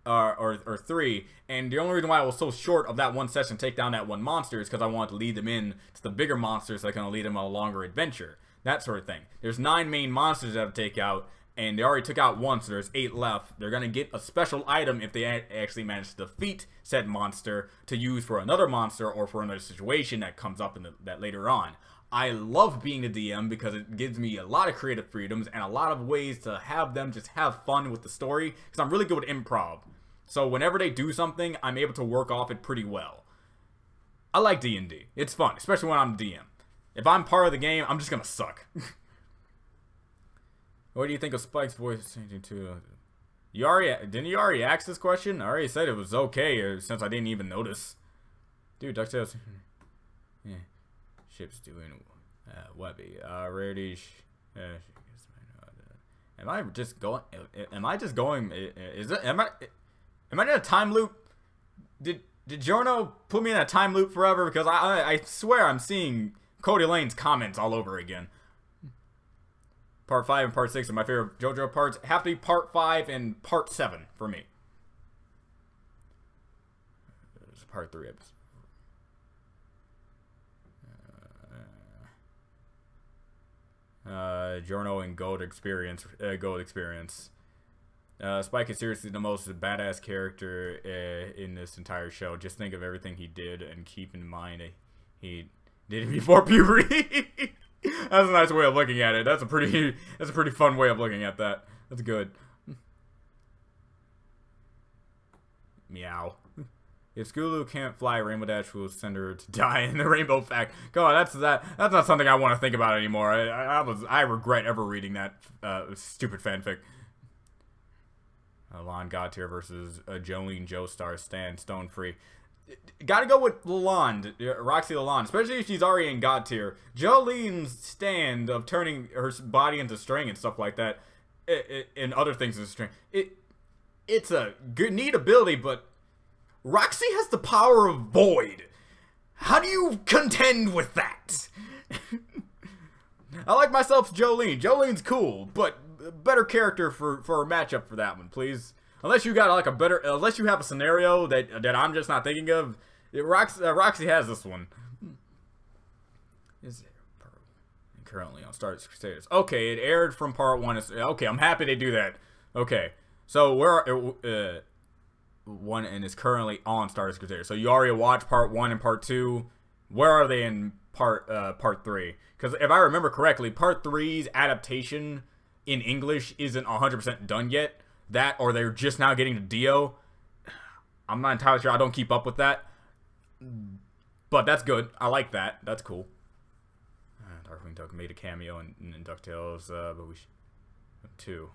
or 3. And the only reason why I was so short of that one session, take down that one monster, is because I wanted to lead them in to the bigger monsters that can lead them on a longer adventure. That sort of thing. There's 9 main monsters that I have to take out, and they already took out 1, so there's 8 left. They're going to get a special item if they actually manage to defeat said monster to use for another monster or for another situation that comes up in that later on. I love being the DM because it gives me a lot of creative freedoms and a lot of ways to have them just have fun with the story, because I'm really good with improv. So whenever they do something, I'm able to work off it pretty well. I like D&D. It's fun, especially when I'm DM. If I'm part of the game, I'm just gonna suck. What do you think of Spike's voice changing to? Didn't you already ask this question? I already said it was okay since I didn't even notice. Dude, DuckTales. Yeah. Ship's doing Webby. Rarity. Am I just going? Is it? Am I in a time loop? Did JoJo put me in a time loop forever? Because I swear I'm seeing Cody Lane's comments all over again. Part 5 and Part 6 are my favorite JoJo parts. Have to be Part 5 and Part 7 for me. There's Part 3 episode. JoJo and Gold Experience. Spike is seriously the most badass character in this entire show. Just think of everything he did and keep in mind he did it before puberty. That's a nice way of looking at it. That's a pretty fun way of looking at that. That's good. Meow. If Scootaloo can't fly, Rainbow Dash will send her to die in the Rainbow Fact. God, that's not something I want to think about anymore. I regret ever reading that stupid fanfic. Lon God Tier versus Jolene Joestar Stone Free. Gotta go with Lalonde, Roxy Lalonde, especially if she's already in God Tier. Jolene's stand of turning her body into string and stuff like that, and other things into string, it's a good, neat ability, but Roxy has the power of void. How do you contend with that? I like myself Jolene. Jolene's cool, but better character for a matchup for that one, please. Unless you got like a better, unless you have a scenario that I'm just not thinking of. Roxy has this one. Is it currently on Star Crusaders? Okay, it aired from Part 1. Okay, I'm happy they do that. Okay, so where one and is currently on Star Crusaders. So you already watched Part 1 and Part 2. Where are they in Part 3? Because if I remember correctly, Part 3's adaptation in English isn't 100% done yet. That, or they're just now getting to Dio. I'm not entirely sure. I don't keep up with that. But that's good. I like that. That's cool. Darkwing Duck made a cameo in DuckTales, but we too.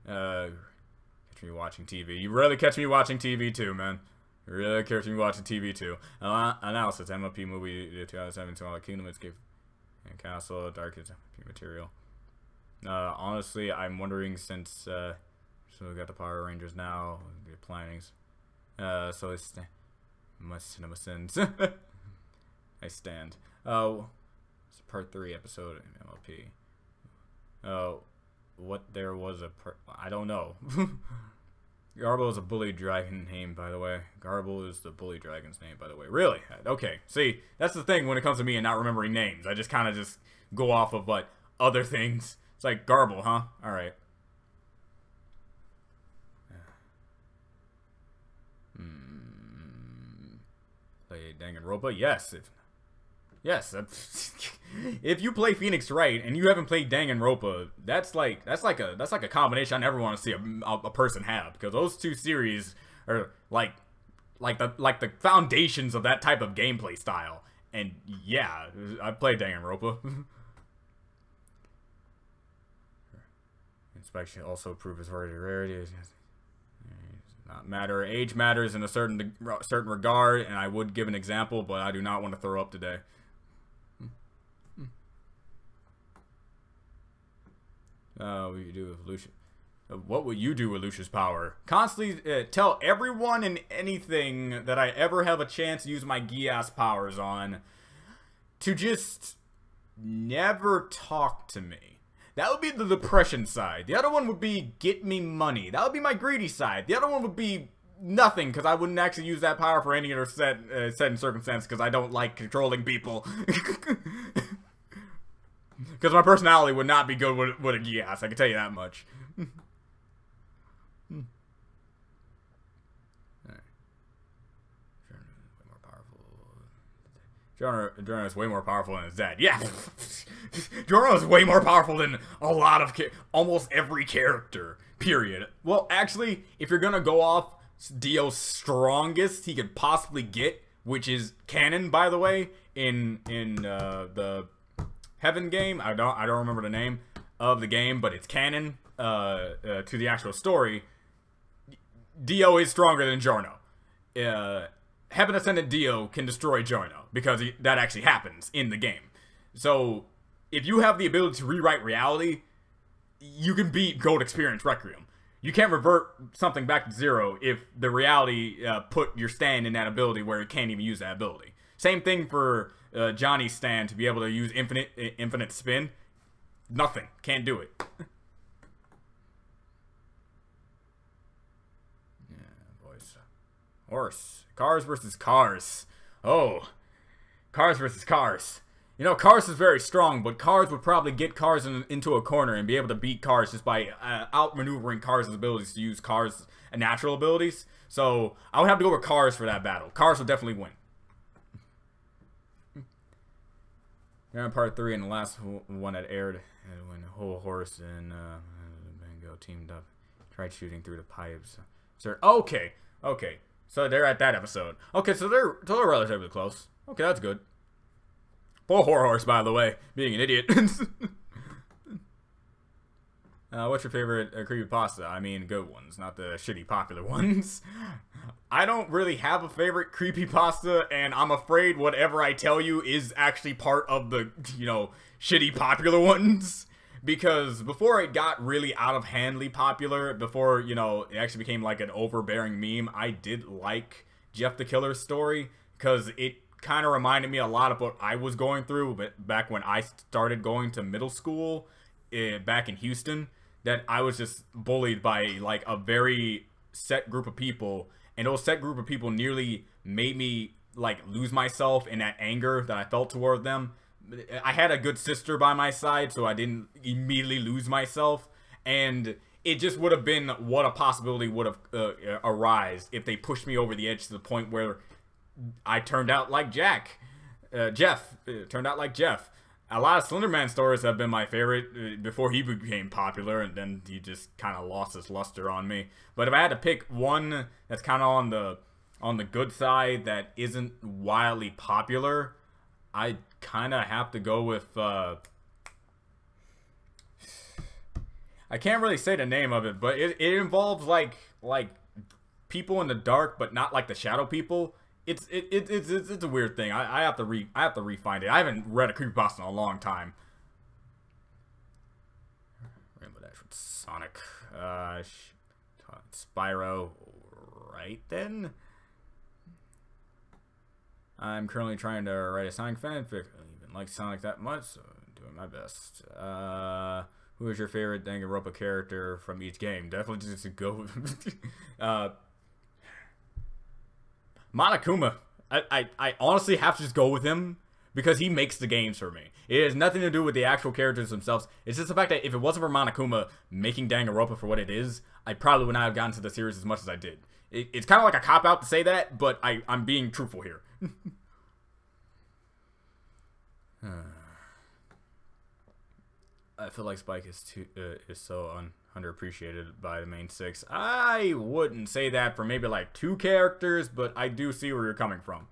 Catch me watching TV. You really catch me watching TV too, man. You really catch me watching TV too. Analysis: MLP movie 2007, Twilight Kingdom, Escape and Castle, Darkest MLP material. Honestly, I'm wondering since so we got the Power Rangers now, the plannings. So it's my cinema sins. I stand. Oh, it's Part 3 episode in MLP. Oh, what there was a part, I don't know. Garble is a bully dragon name, by the way. Garble is the bully dragon's name, by the way. Really? Okay. See, that's the thing when it comes to me and not remembering names. I just kind of just go off of what other things. It's like Garble, huh? All right. Play Danganronpa? Yes. Yes. If you play Phoenix right and you haven't played Danganronpa, that's like a combination I never want to see a person have, because those two series are like the foundations of that type of gameplay style. And yeah, I played Danganronpa. Inspection also prove his rarity. Not matter. Age matters in a certain regard, and I would give an example, but I do not want to throw up today. What would you do with Lucius? What would you do with Lucius' power? Constantly tell everyone and anything that I ever have a chance to use my Gias powers on to just never talk to me. That would be the depression side. The other one would be get me money. That would be my greedy side. The other one would be nothing, because I wouldn't actually use that power for any other set in circumstance, because I don't like controlling people. Because my personality would not be good with a Gias, I can tell you that much. Jorno is way more powerful than his dad. Yeah, Jorno is way more powerful than a lot of almost every character. Period. Well, actually, if you're gonna go off Dio's strongest he could possibly get, which is canon, by the way, in the Heaven game. I don't remember the name of the game, but it's canon to the actual story. Dio is stronger than Giorno. Heaven Ascended Dio can destroy Giorno because that actually happens in the game. So if you have the ability to rewrite reality, you can beat Gold Experience Requiem. You can't revert something back to zero if the reality put your stand in that ability where it can't even use that ability. Same thing for Johnny's stand to be able to use infinite spin. Nothing. Can't do it. Horse. Cars versus cars. Oh. Cars versus cars. You know, Cars is very strong, but Cars would probably get Cars into a corner and be able to beat Cars just by outmaneuvering Cars' abilities to use Cars' natural abilities. So, I would have to go with Cars for that battle. Cars would definitely win. Yeah, part 3 and the last one that aired when Whole Horse and Mango teamed up. Tried shooting through the pipes. So, okay. So they're at that episode. Okay, so they're relatively close. Okay, that's good. Poor Horse, by the way, being an idiot. What's your favorite creepypasta? I mean, good ones, not the shitty popular ones. I don't really have a favorite creepypasta, and I'm afraid whatever I tell you is actually part of the, shitty popular ones. Because before it got really out of handly popular, before, it actually became like an overbearing meme, I did like Jeff the Killer's story, because it kind of reminded me a lot of what I was going through back when I started going to middle school back in Houston, that I was just bullied by like a very set group of people, and those set group of people nearly made me like lose myself in that anger that I felt toward them. I had a good sister by my side, so I didn't immediately lose myself, and it just would have been what a possibility would have arise if they pushed me over the edge to the point where I turned out like Jeff. Turned out like Jeff. A lot of Slender Man stories have been my favorite before he became popular, and then he just kind of lost his luster on me. But if I had to pick one that's kind of on the good side that isn't wildly popular, I kind of have to go with I can't really say the name of it, but it involves like people in the dark, but not like the shadow people. It's a weird thing. I have to re-find it. I haven't read a creepypasta in a long time. Rainbow Dash with Sonic, Spyro, right then. I'm currently trying to write a Sonic fanfic. I don't even like Sonic that much, so I'm doing my best. Who is your favorite Danganronpa character from each game? Definitely just go with Monokuma. I honestly have to just go with him because he makes the games for me. It has nothing to do with the actual characters themselves. It's just the fact that if it wasn't for Monokuma making Danganronpa for what it is, I probably would not have gotten to the series as much as I did. It's kind of like a cop-out to say that, but I'm being truthful here. I feel like Spike is so underappreciated by the main six. I wouldn't say that for maybe like 2 characters, but I do see where you're coming from.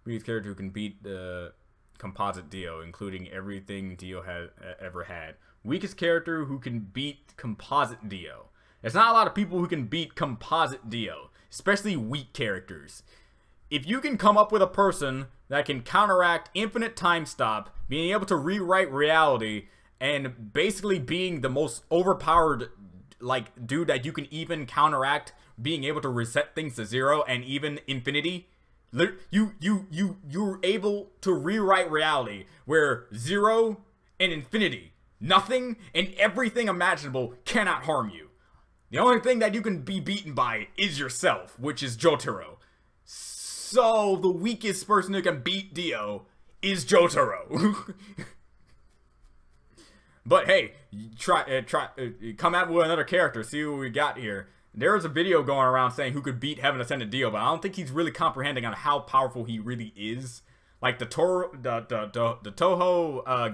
Weakest character who can beat the composite Dio, including everything Dio has ever had. Weakest character who can beat composite Dio. There's not a lot of people who can beat composite Dio, especially weak characters. If you can come up with a person that can counteract infinite time stop, being able to rewrite reality, and basically being the most overpowered like dude that you can even counteract, being able to reset things to 0 and even infinity, you're able to rewrite reality where 0 and infinity, nothing and everything imaginable cannot harm you. The only thing that you can be beaten by is yourself, which is Jotaro. So, the weakest person who can beat Dio is Jotaro. But hey, come at me with another character, see what we got here. There's a video going around saying who could beat Heaven Ascended Dio, but I don't think he's really comprehending on how powerful he really is. Like the Toho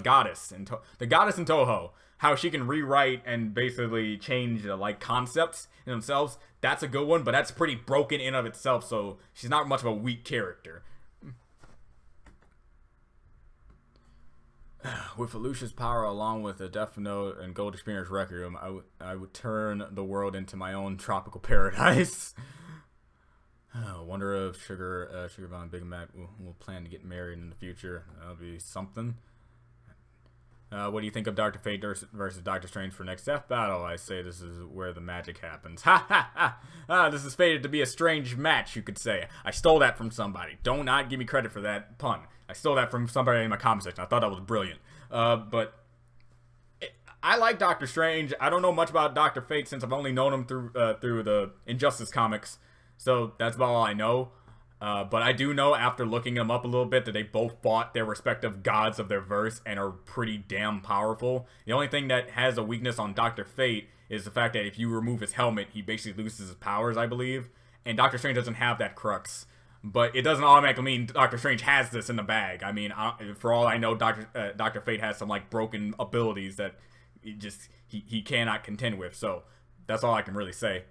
goddess, and the goddess in Toho, how she can rewrite and basically change like concepts in themselves. That's a good one, but that's pretty broken in of itself, so she's not much of a weak character. With Alicia's power, along with a Death Note and Gold Experience Requiem, I would turn the world into my own tropical paradise. Wonder if Sugar Bomb and Big Mac will plan to get married in the future. That'll be something. What do you think of Dr. Fate versus Doctor Strange for next Death Battle? I say this is where the magic happens. Ha ha ha! This is fated to be a strange match, you could say. I stole that from somebody. Do not give me credit for that pun. I stole that from somebody in my comment section. I thought that was brilliant. But I like Doctor Strange. I don't know much about Dr. Fate since I've only known him through the Injustice comics. So that's about all I know. But I do know after looking them up a little bit that they both fought their respective gods of their verse and are pretty damn powerful. The only thing that has a weakness on Dr. Fate is the fact that if you remove his helmet, he basically loses his powers, I believe. And Doctor Strange doesn't have that crux. But it doesn't automatically mean Doctor Strange has this in the bag. I mean, for all I know, Dr. Fate has some like broken abilities that he cannot contend with. So that's all I can really say.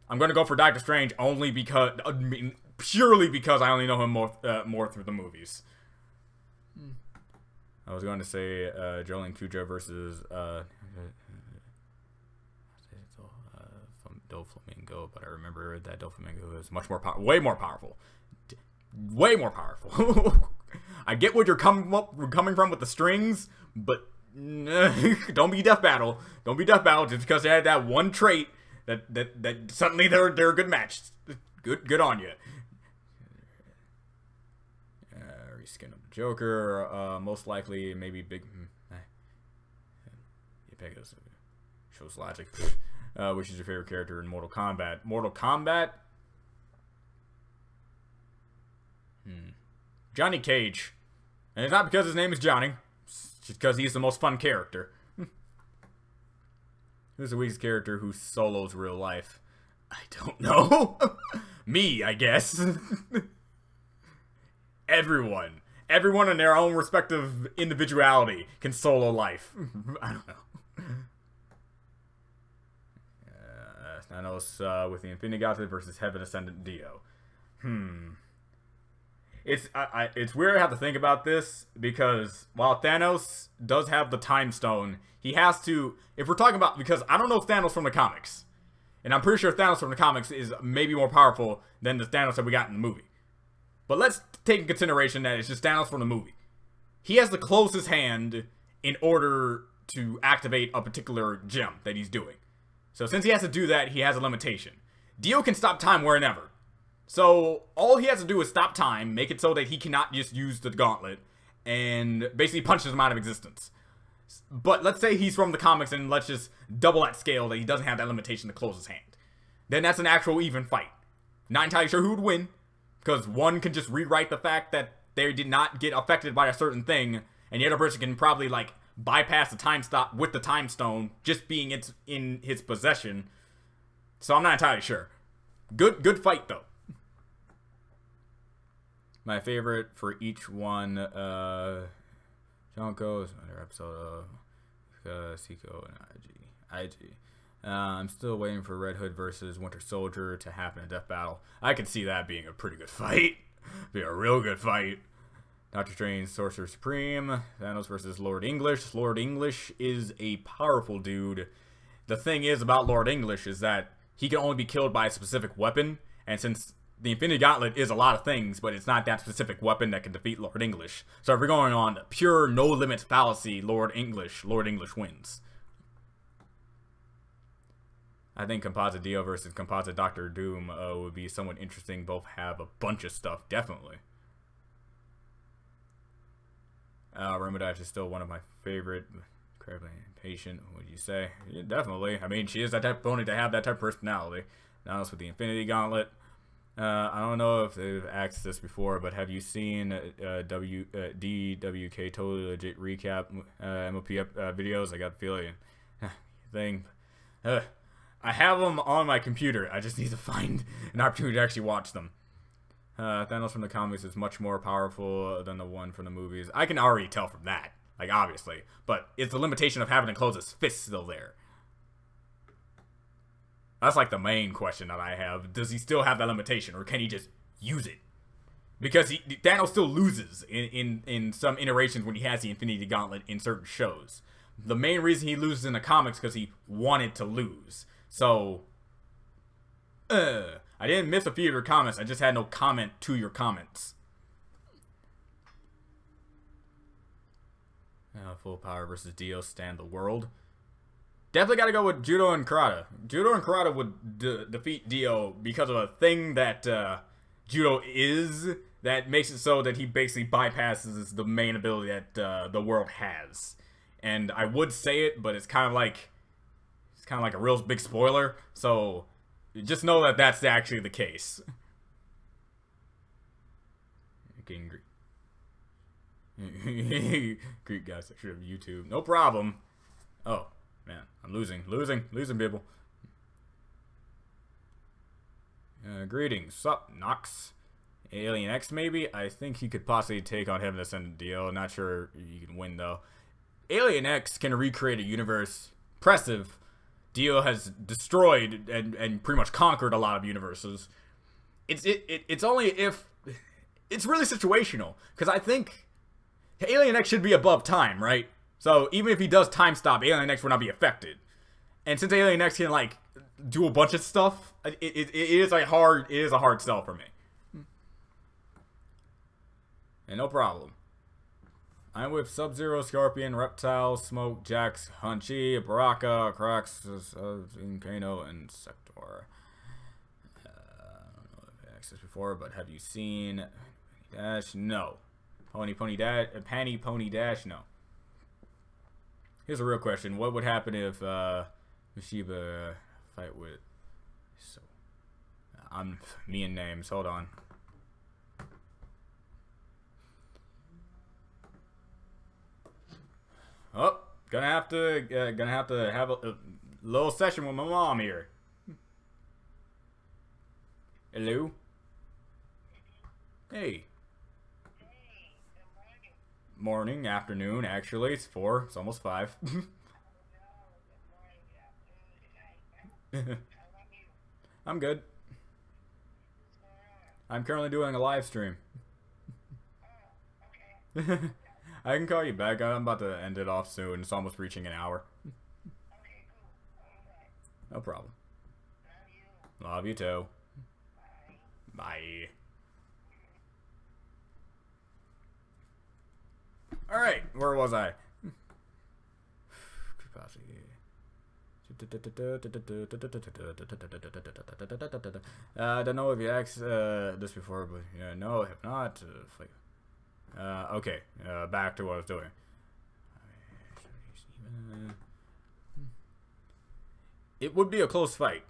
I'm gonna go for Doctor Strange only because, purely because I only know him more through the movies. I was going to say Jolene Cujo versus Doflamingo, but I remember that Doflamingo is much more way more powerful. Way more powerful. I get what you're coming from with the strings, but don't be Death Battle. Don't be Death Battle just because they had that one trait that suddenly they're a good match. Good on you. Reskin of the Joker, most likely maybe big. Pegasus shows logic. Which is your favorite character in Mortal Kombat? Mortal Kombat? Johnny Cage. And it's not because his name is Johnny. It's just because he's the most fun character. Who's the weakest character who solos real life? I don't know. Me, I guess. Everyone in their own respective individuality can solo life. I don't know. Thanos with the Infinity Gauntlet versus Heaven Ascendant Dio. It's weird to have to think about this because while Thanos does have the Time Stone, he has to. If we're talking about, because I don't know Thanos from the comics, and I'm pretty sure Thanos from the comics is maybe more powerful than the Thanos that we got in the movie. But let's take in consideration that it's just Thanos from the movie. He has the closest hand in order to activate a particular gem that he's doing. So since he has to do that, he has a limitation. Dio can stop time wherever. So all he has to do is stop time, make it so that he cannot just use the gauntlet, and basically punches him out of existence. But let's say he's from the comics, and let's just double that scale that he doesn't have that limitation to close his hand. Then that's an actual even fight. Not entirely sure who would win, because one can just rewrite the fact that they did not get affected by a certain thing, and the other person can probably like bypass the time stop with the time stone just being in his possession. So I'm not entirely sure. Good fight though. My favorite for each one, Jonko's another episode of Seiko and IG. I'm still waiting for Red Hood versus Winter Soldier to happen in Death Battle. I could see that being a pretty good fight. Be a real good fight. Doctor Strange, Sorcerer Supreme, Thanos versus Lord English. Lord English is a powerful dude. The thing is about Lord English is that he can only be killed by a specific weapon, and since the Infinity Gauntlet is a lot of things, but it's not that specific weapon that can defeat Lord English. So if we're going on pure no limits fallacy, Lord English wins. I think Composite Dio versus Composite Doctor Doom would be somewhat interesting. Both have a bunch of stuff, definitely. Ramadaj is still one of my favorite. Incredibly impatient, would you say? Yeah, definitely. I mean, she is that type of pony to have that type of personality. Now it's with the Infinity Gauntlet. I don't know if they've asked this before, but have you seen DWK Totally Legit Recap MLP videos? I got the feeling. I have them on my computer. I just need to find an opportunity to actually watch them. Thanos from the comics is much more powerful than the one from the movies. I can already tell from that. like, obviously. But it's the limitation of having to close his fist still there. That's like the main question that I have. Does he still have that limitation, or can he just use it? Because Thanos still loses in some iterations when he has the Infinity Gauntlet in certain shows. The main reason he loses in the comics because he wanted to lose. So, I didn't miss a few of your comments. I just had no comment to your comments. Full power versus Dio stand the world. Definitely got to go with Judo and Karada. Judo and Karada would defeat Dio because of a thing that Judo is that makes it so that he basically bypasses the main ability that the world has. And I would say it, but it's kind of like a real big spoiler. So just know that that's actually the case. Getting Greek guys, I should have YouTube. No problem. Oh man, I'm losing people. Greetings, sup, Nox. Alien X maybe? I think he could possibly take on Heaven Ascendant Dio. Not sure you can win though. Alien X can recreate a universe. Impressive. Dio has destroyed and pretty much conquered a lot of universes. It's only if it's really situational, because I think Alien X should be above time, right? So even if he does time stop, Alien X will not be affected. And since Alien X can like do a bunch of stuff, it is a hard sell for me. And no problem. I'm with Sub-Zero, Scorpion, Reptile, Smoke, Jax, Hunchy, Baraka, Crocs, Kano, and Sector. I don't know if I asked this before, but have you seen Dash? No. Pony Dash? Panty Pony Dash? No. Here's a real question. What would happen if Mishiba fight with... So, I'm me and names. Hold on. Oh, gonna have to have a little session with my mom here. Hello. Hey. Morning, afternoon. Actually, it's 4. It's almost 5. I'm good. I'm currently doing a live stream. I can call you back. I'm about to end it off soon. It's almost reaching an hour. No problem. Love you too. Bye. Alright, where was I? Don't know if you asked this before, but yeah, no, I have not. Okay, back to what I was doing. It would be a close fight.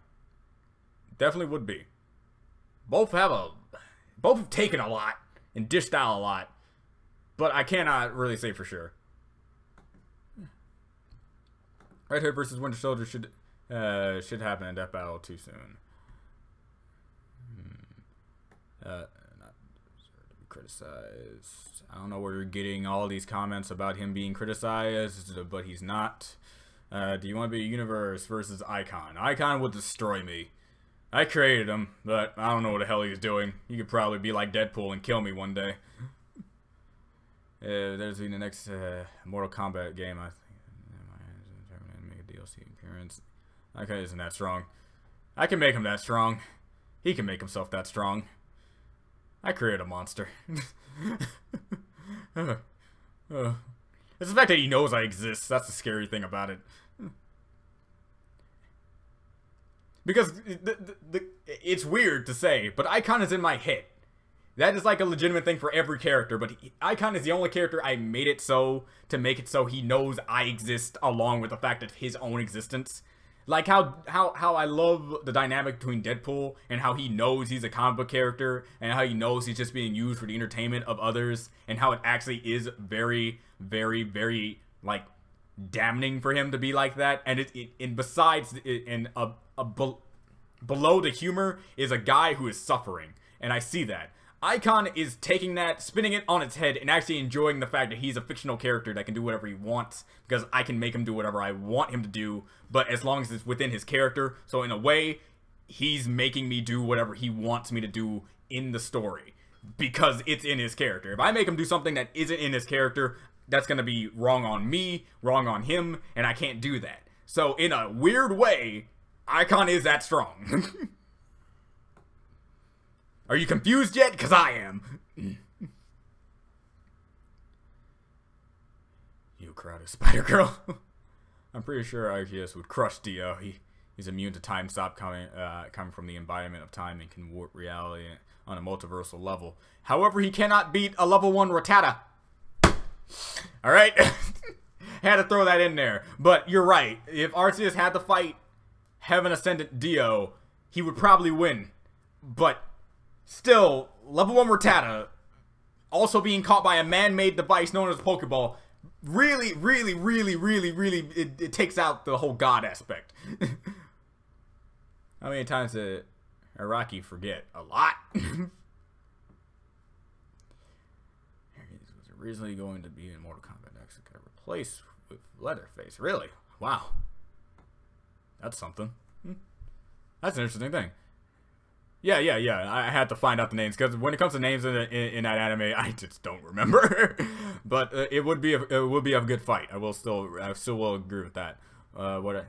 Definitely would be. Both have taken a lot and dished out a lot, but I cannot really say for sure. Red Hood versus Winter Soldier should happen in Death Battle too soon. Not criticized. I don't know where you're getting all these comments about him being criticized, but he's not. Do you want to be a Universe versus Icon? Icon would destroy me. I created him, but I don't know what the hell he's doing. He could probably be like Deadpool and kill me one day. There's been the next Mortal Kombat game, I think. Make a DLC appearance. Okay, isn't that strong? I can make him that strong. He can make himself that strong. I created a monster. It's the fact that he knows I exist. That's the scary thing about it. Because it's weird to say, but Icon is in my head. That is like a legitimate thing for every character, but Icon is the only character I made it so to make it so he knows I exist along with the fact of his own existence. Like how I love the dynamic between Deadpool and how he knows he's a comic book character and how he knows he's just being used for the entertainment of others, and how it actually is very, very, very like damning for him to be like that. And below the humor is a guy who is suffering, and I see that. Icon is taking that, spinning it on its head, and actually enjoying the fact that he's a fictional character that can do whatever he wants, because I can make him do whatever I want him to do, but as long as it's within his character. So in a way, he's making me do whatever he wants me to do in the story, because it's in his character. If I make him do something that isn't in his character, that's going to be wrong on me, wrong on him, and I can't do that. So in a weird way, Icon is that strong. Are you confused yet? Because I am. You crowded Spider-Girl. I'm pretty sure Arceus would crush Dio. He's immune to time stop coming from the embodiment of time and can warp reality on a multiversal level. However, he cannot beat a level 1 Rattata. Alright? Had to throw that in there. But you're right. If Arceus had to fight Heaven Ascendant Dio, he would probably win. But still, level 1 Rattata, also being caught by a man-made device known as a Pokeball, really, it takes out the whole God aspect. How many times did Araki forget? A lot. Was originally going to be in Mortal Kombat X, got replaced with Leatherface. Really? Wow. That's something. That's an interesting thing. Yeah. I had to find out the names, because when it comes to names in that anime, I just don't remember. But it would be a good fight. I still will agree with that. For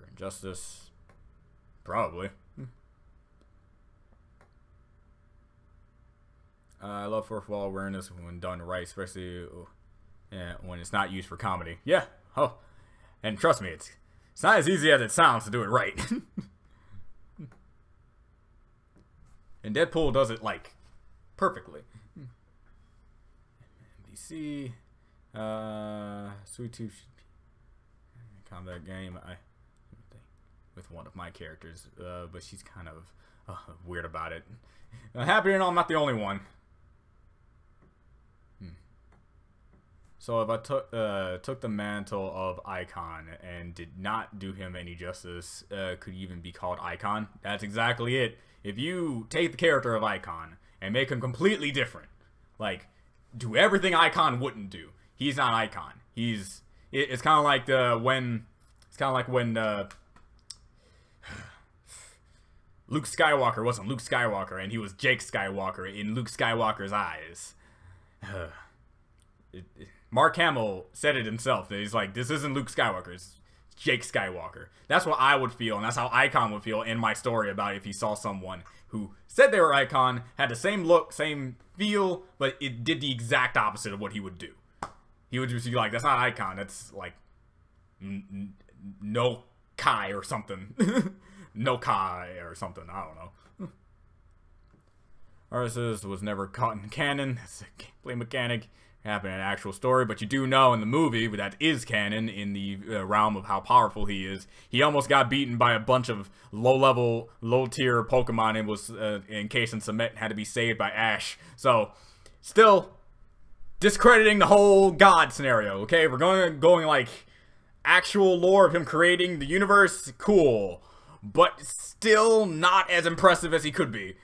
Injustice, probably. I love fourth wall awareness when done right, especially when it's not used for comedy. Yeah. Oh, and trust me, it's not as easy as it sounds to do it right. And Deadpool does it, like, perfectly. DC, Sweet Tooth should be combat game. With one of my characters, but she's kind of weird about it. Happy or not, I'm not the only one. So if I took the mantle of Icon and did not do him any justice, could he even be called Icon? That's exactly it. If you take the character of Icon and make him completely different, like, do everything Icon wouldn't do, he's not Icon. It's kind of like when Luke Skywalker wasn't Luke Skywalker and he was Jake Skywalker in Luke Skywalker's eyes. Mark Hamill said it himself. He's like, this isn't Luke Skywalker, it's Jake Skywalker. That's what I would feel, and that's how Icon would feel in my story about if he saw someone who said they were Icon, had the same look, same feel, but it did the exact opposite of what he would do. He would just be like, that's not Icon, that's like no Kai or something. No Kai or something, I don't know. Arceus was never caught in canon. That's a gameplay mechanic. Happened in an actual story, but you do know in the movie that is canon in the realm of how powerful he is. He almost got beaten by a bunch of low-level, low-tier Pokemon and was encased in cement and had to be saved by Ash. So, still discrediting the whole God scenario. Okay, we're going like actual lore of him creating the universe. Cool, but still not as impressive as he could be.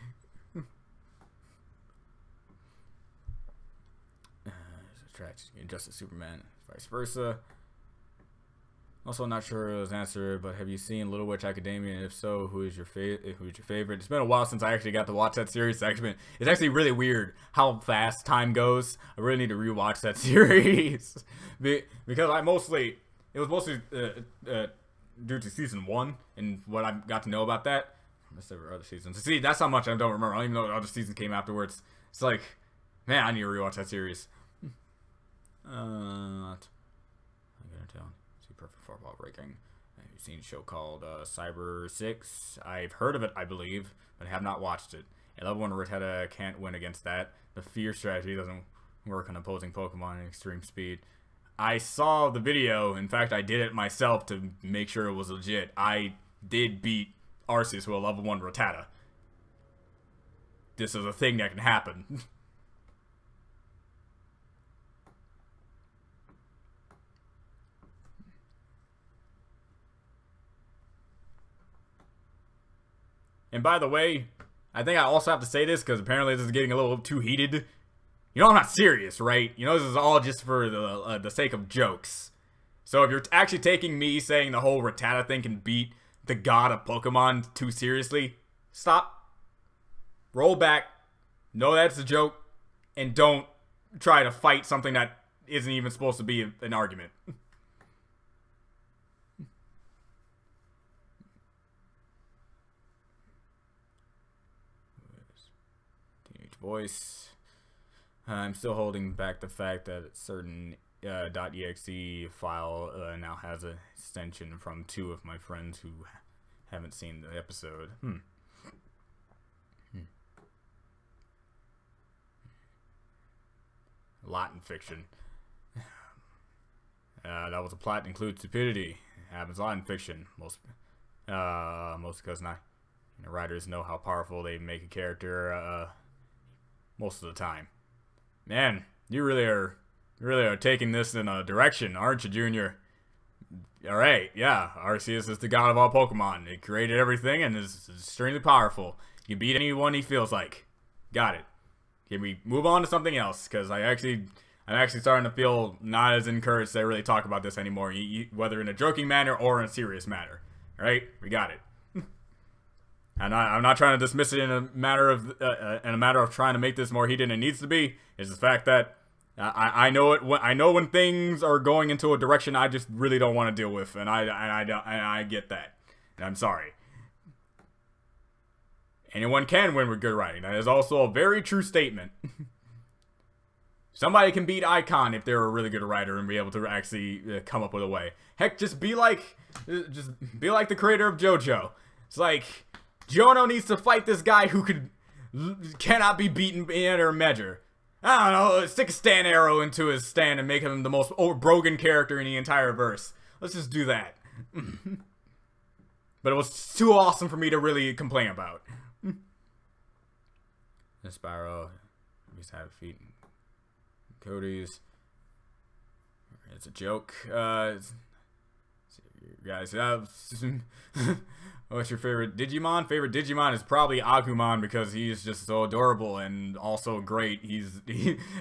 Injustice Superman, vice versa. Also not sure it was answered, but have you seen Little Witch Academia? And if so, who's your favorite? It's been a while since I actually got to watch that series. It's actually really weird how fast time goes. I really need to rewatch that series because it was mostly due to season 1 and what I got to know about that. Unless there were other seasons. See, that's how much I don't remember. I don't even know what other seasons came afterwards. It's like, man, I need to rewatch that series. I'm gonna tell. See, perfect fourth wall breaking. Have you seen a show called Cyber 6? I've heard of it, I believe, but have not watched it. A level 1 Rattata can't win against that. The fear strategy doesn't work on opposing Pokemon at extreme speed. I saw the video. In fact, I did it myself to make sure it was legit. I did beat Arceus with a level 1 Rattata. This is a thing that can happen. And by the way, I think I also have to say this because apparently this is getting a little too heated. You know I'm not serious, right? You know this is all just for the sake of jokes. So if you're actually taking me saying the whole Rattata thing can beat the god of Pokemon too seriously, stop. Roll back. Know that's a joke. And don't try to fight something that isn't even supposed to be an argument. Teenage voice. I'm still holding back the fact that a certain .exe file now has an extension from 2 of my friends who haven't seen the episode. Latin fiction. That was a plot that includes stupidity. It happens a lot in fiction. Most because writers know how powerful they make a character most of the time. Man, you really are taking this in a direction, aren't you, Junior? Alright, yeah, Arceus is the god of all Pokemon. It created everything and is extremely powerful. You beat anyone he feels like. Got it. Can we move on to something else? Because I'm actually starting to feel not as encouraged to really talk about this anymore, whether in a joking manner or in a serious manner. Alright, we got it. I'm not trying to dismiss it in a matter of trying to make this more heated than it needs to be. It's the fact that I know it. I know when things are going into a direction I just really don't want to deal with, and I get that. And I'm sorry. Anyone can win with good writing. That is also a very true statement. Somebody can beat Icon if they're a really good writer and be able to actually come up with a way. Heck, just be like the creator of JoJo. It's like JoJo needs to fight this guy who cannot be beaten in any measure. I don't know, stick a stand arrow into his stand and make him the most broken character in the entire verse. Let's just do that. But it was too awesome for me to really complain about. Spyro, we have feet. Cody's. It's a joke. Guys, what's your favorite Digimon? Favorite Digimon is probably Agumon because he's just so adorable and also great.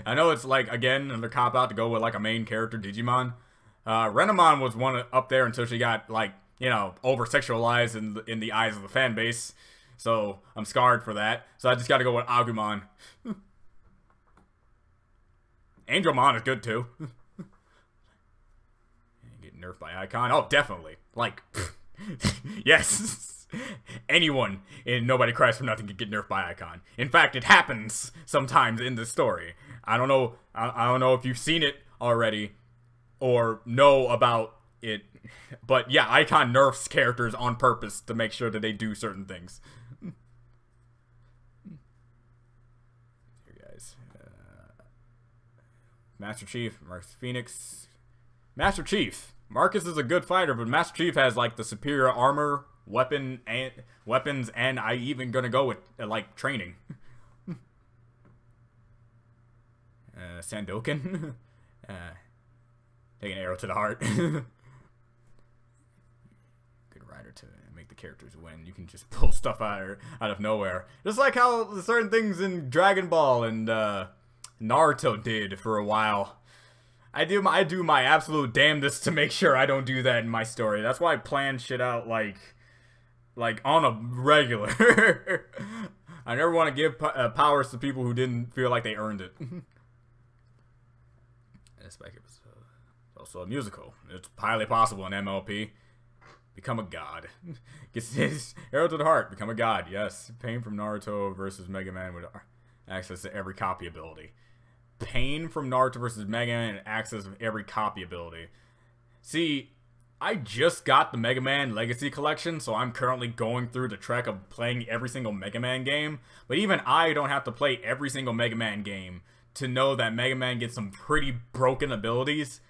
I know it's like, again, another cop out to go with like a main character Digimon. Renamon was one up there until she got like, you know, over sexualized in the eyes of the fan base. So I'm scarred for that. So I just got to go with Agumon. Angelmon is good too. Get nerfed by Icon. Oh, definitely. Like, yes. Anyone in Nobody Cries for Nothing can get nerfed by Icon. In fact, it happens sometimes in the story. I don't know. I don't know if you've seen it already or know about it, but yeah, Icon nerfs characters on purpose to make sure that they do certain things. Here, guys. Master Chief, Marcus Phoenix. Master Chief. Marcus is a good fighter, but Master Chief has like the superior armor, weapons, and I even gonna go with like training. Sandokan. Take an arrow to the heart. Good writer to make the characters win. You can just pull stuff out of nowhere. Just like how certain things in Dragon Ball and Naruto did for a while. I do my absolute damnedest to make sure I don't do that in my story. That's why I plan shit out like on a regular. I never want to give powers to people who didn't feel like they earned it. It's also a musical. It's highly possible in MLP. Become a god. Gets his arrow to the heart. Become a god. Yes. Pain from Naruto versus Mega Man with access to every copy ability. Pain from Naruto versus Mega Man and access of every copy ability. See, I just got the Mega Man Legacy Collection, so I'm currently going through the trek of playing every single Mega Man game. But even I don't have to play every single Mega Man game to know that Mega Man gets some pretty broken abilities.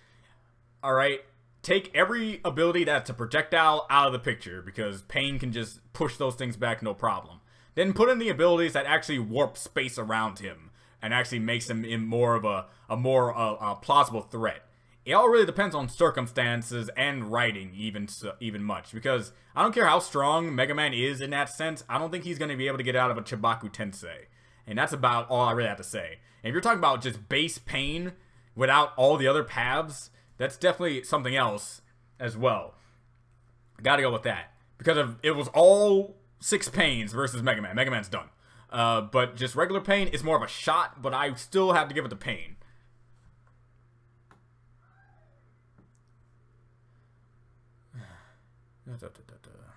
Alright, take every ability that's a projectile out of the picture, because Pain can just push those things back no problem. Then put in the abilities that actually warp space around him and actually makes him in more of a more plausible threat. it all really depends on circumstances and writing even much, because I don't care how strong Mega Man is in that sense, I don't think he's going to be able to get out of a Chibaku Tensei. And that's about all I really have to say. And if you're talking about just base pain without all the other paths, that's definitely something else as well. Gotta go with that. Because it was all 6 pains versus Mega Man. Mega Man's done. But just regular pain is more of a shot, but I still have to give it the pain.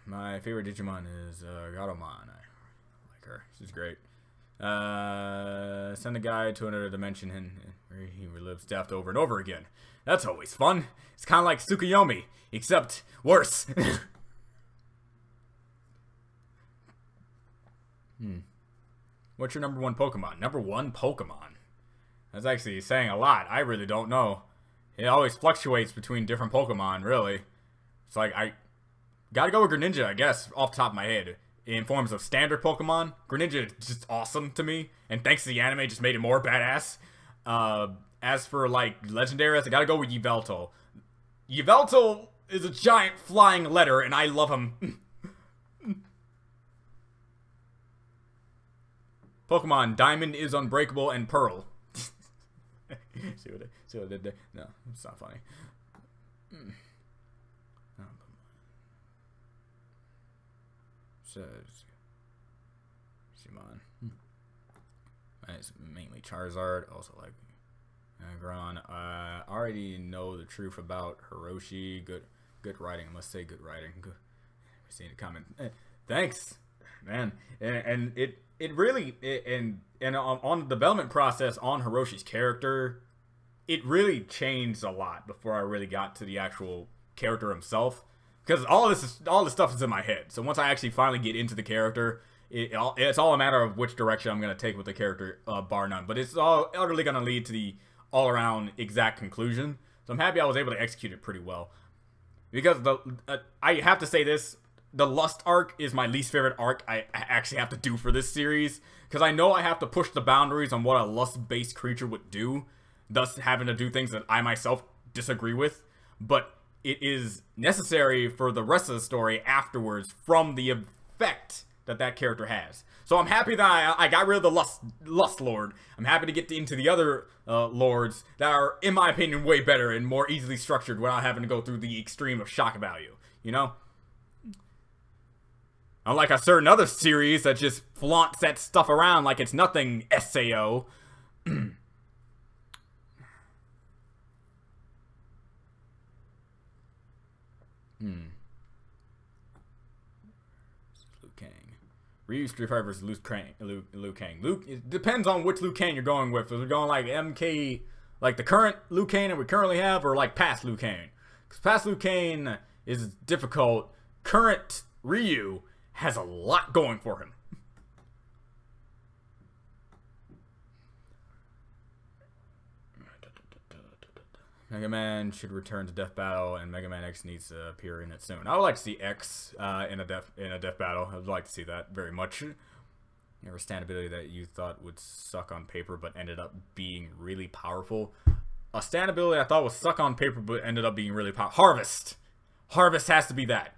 My favorite Digimon is Gatomon. I like her. She's great. Send a guy to another dimension where he relives death over and over again. That's always fun. It's kind of like Tsukuyomi, except worse. What's your number 1 Pokemon? Number 1 Pokemon? That's actually saying a lot. I really don't know. It always fluctuates between different Pokemon, really. It's like, I gotta go with Greninja, I guess, off the top of my head. In forms of standard Pokemon, Greninja is just awesome to me, and thanks to the anime, just made it more badass. As for, like, legendaries, I gotta go with Yveltal. Yveltal is a giant flying letter, and I love him. Pokemon, Diamond is unbreakable, and Pearl. see what I did there? No, it's not funny. Simon. It's mainly Charizard, also like Gron. I already know the truth about Hiroshi. Good writing. I must say, good writing. Good. Seeing a comment. Thanks, man. And it really on the development process on Hiroshi's character, it really changed a lot before I really got to the actual character himself. Because all this stuff is in my head. So once I actually finally get into the character, it's all a matter of which direction I'm going to take with the character, bar none. But it's all utterly going to lead to the all-around exact conclusion. So I'm happy I was able to execute it pretty well. Because I have to say this, the Lust arc is my least favorite arc I actually have to do for this series. Because I know I have to push the boundaries on what a lust-based creature would do, thus having to do things that I myself disagree with. But it is necessary for the rest of the story afterwards from the effect that character has. So I'm happy that I got rid of the Lust Lord. I'm happy to get into the other lords that are, in my opinion, way better and more easily structured without having to go through the extreme of shock value. You know? Unlike a certain other series that just flaunts that stuff around like it's nothing, SAO. Liu Kang. Ryu Street Fighter versus Liu Kang. It depends on which Liu Kang you're going with. If we're going like MK, like the current Liu Kang that we currently have, or like past Liu Kang. Because past Liu Kang is difficult. Current Ryu has a lot going for him. Mega Man should return to Death Battle, and Mega Man X needs to appear in it soon. I would like to see X in a Death Battle. I'd like to see that very much. Your stand ability that you thought would suck on paper, but ended up being really powerful. A stand ability I thought would suck on paper, but ended up being really powerful. Harvest. Harvest has to be that.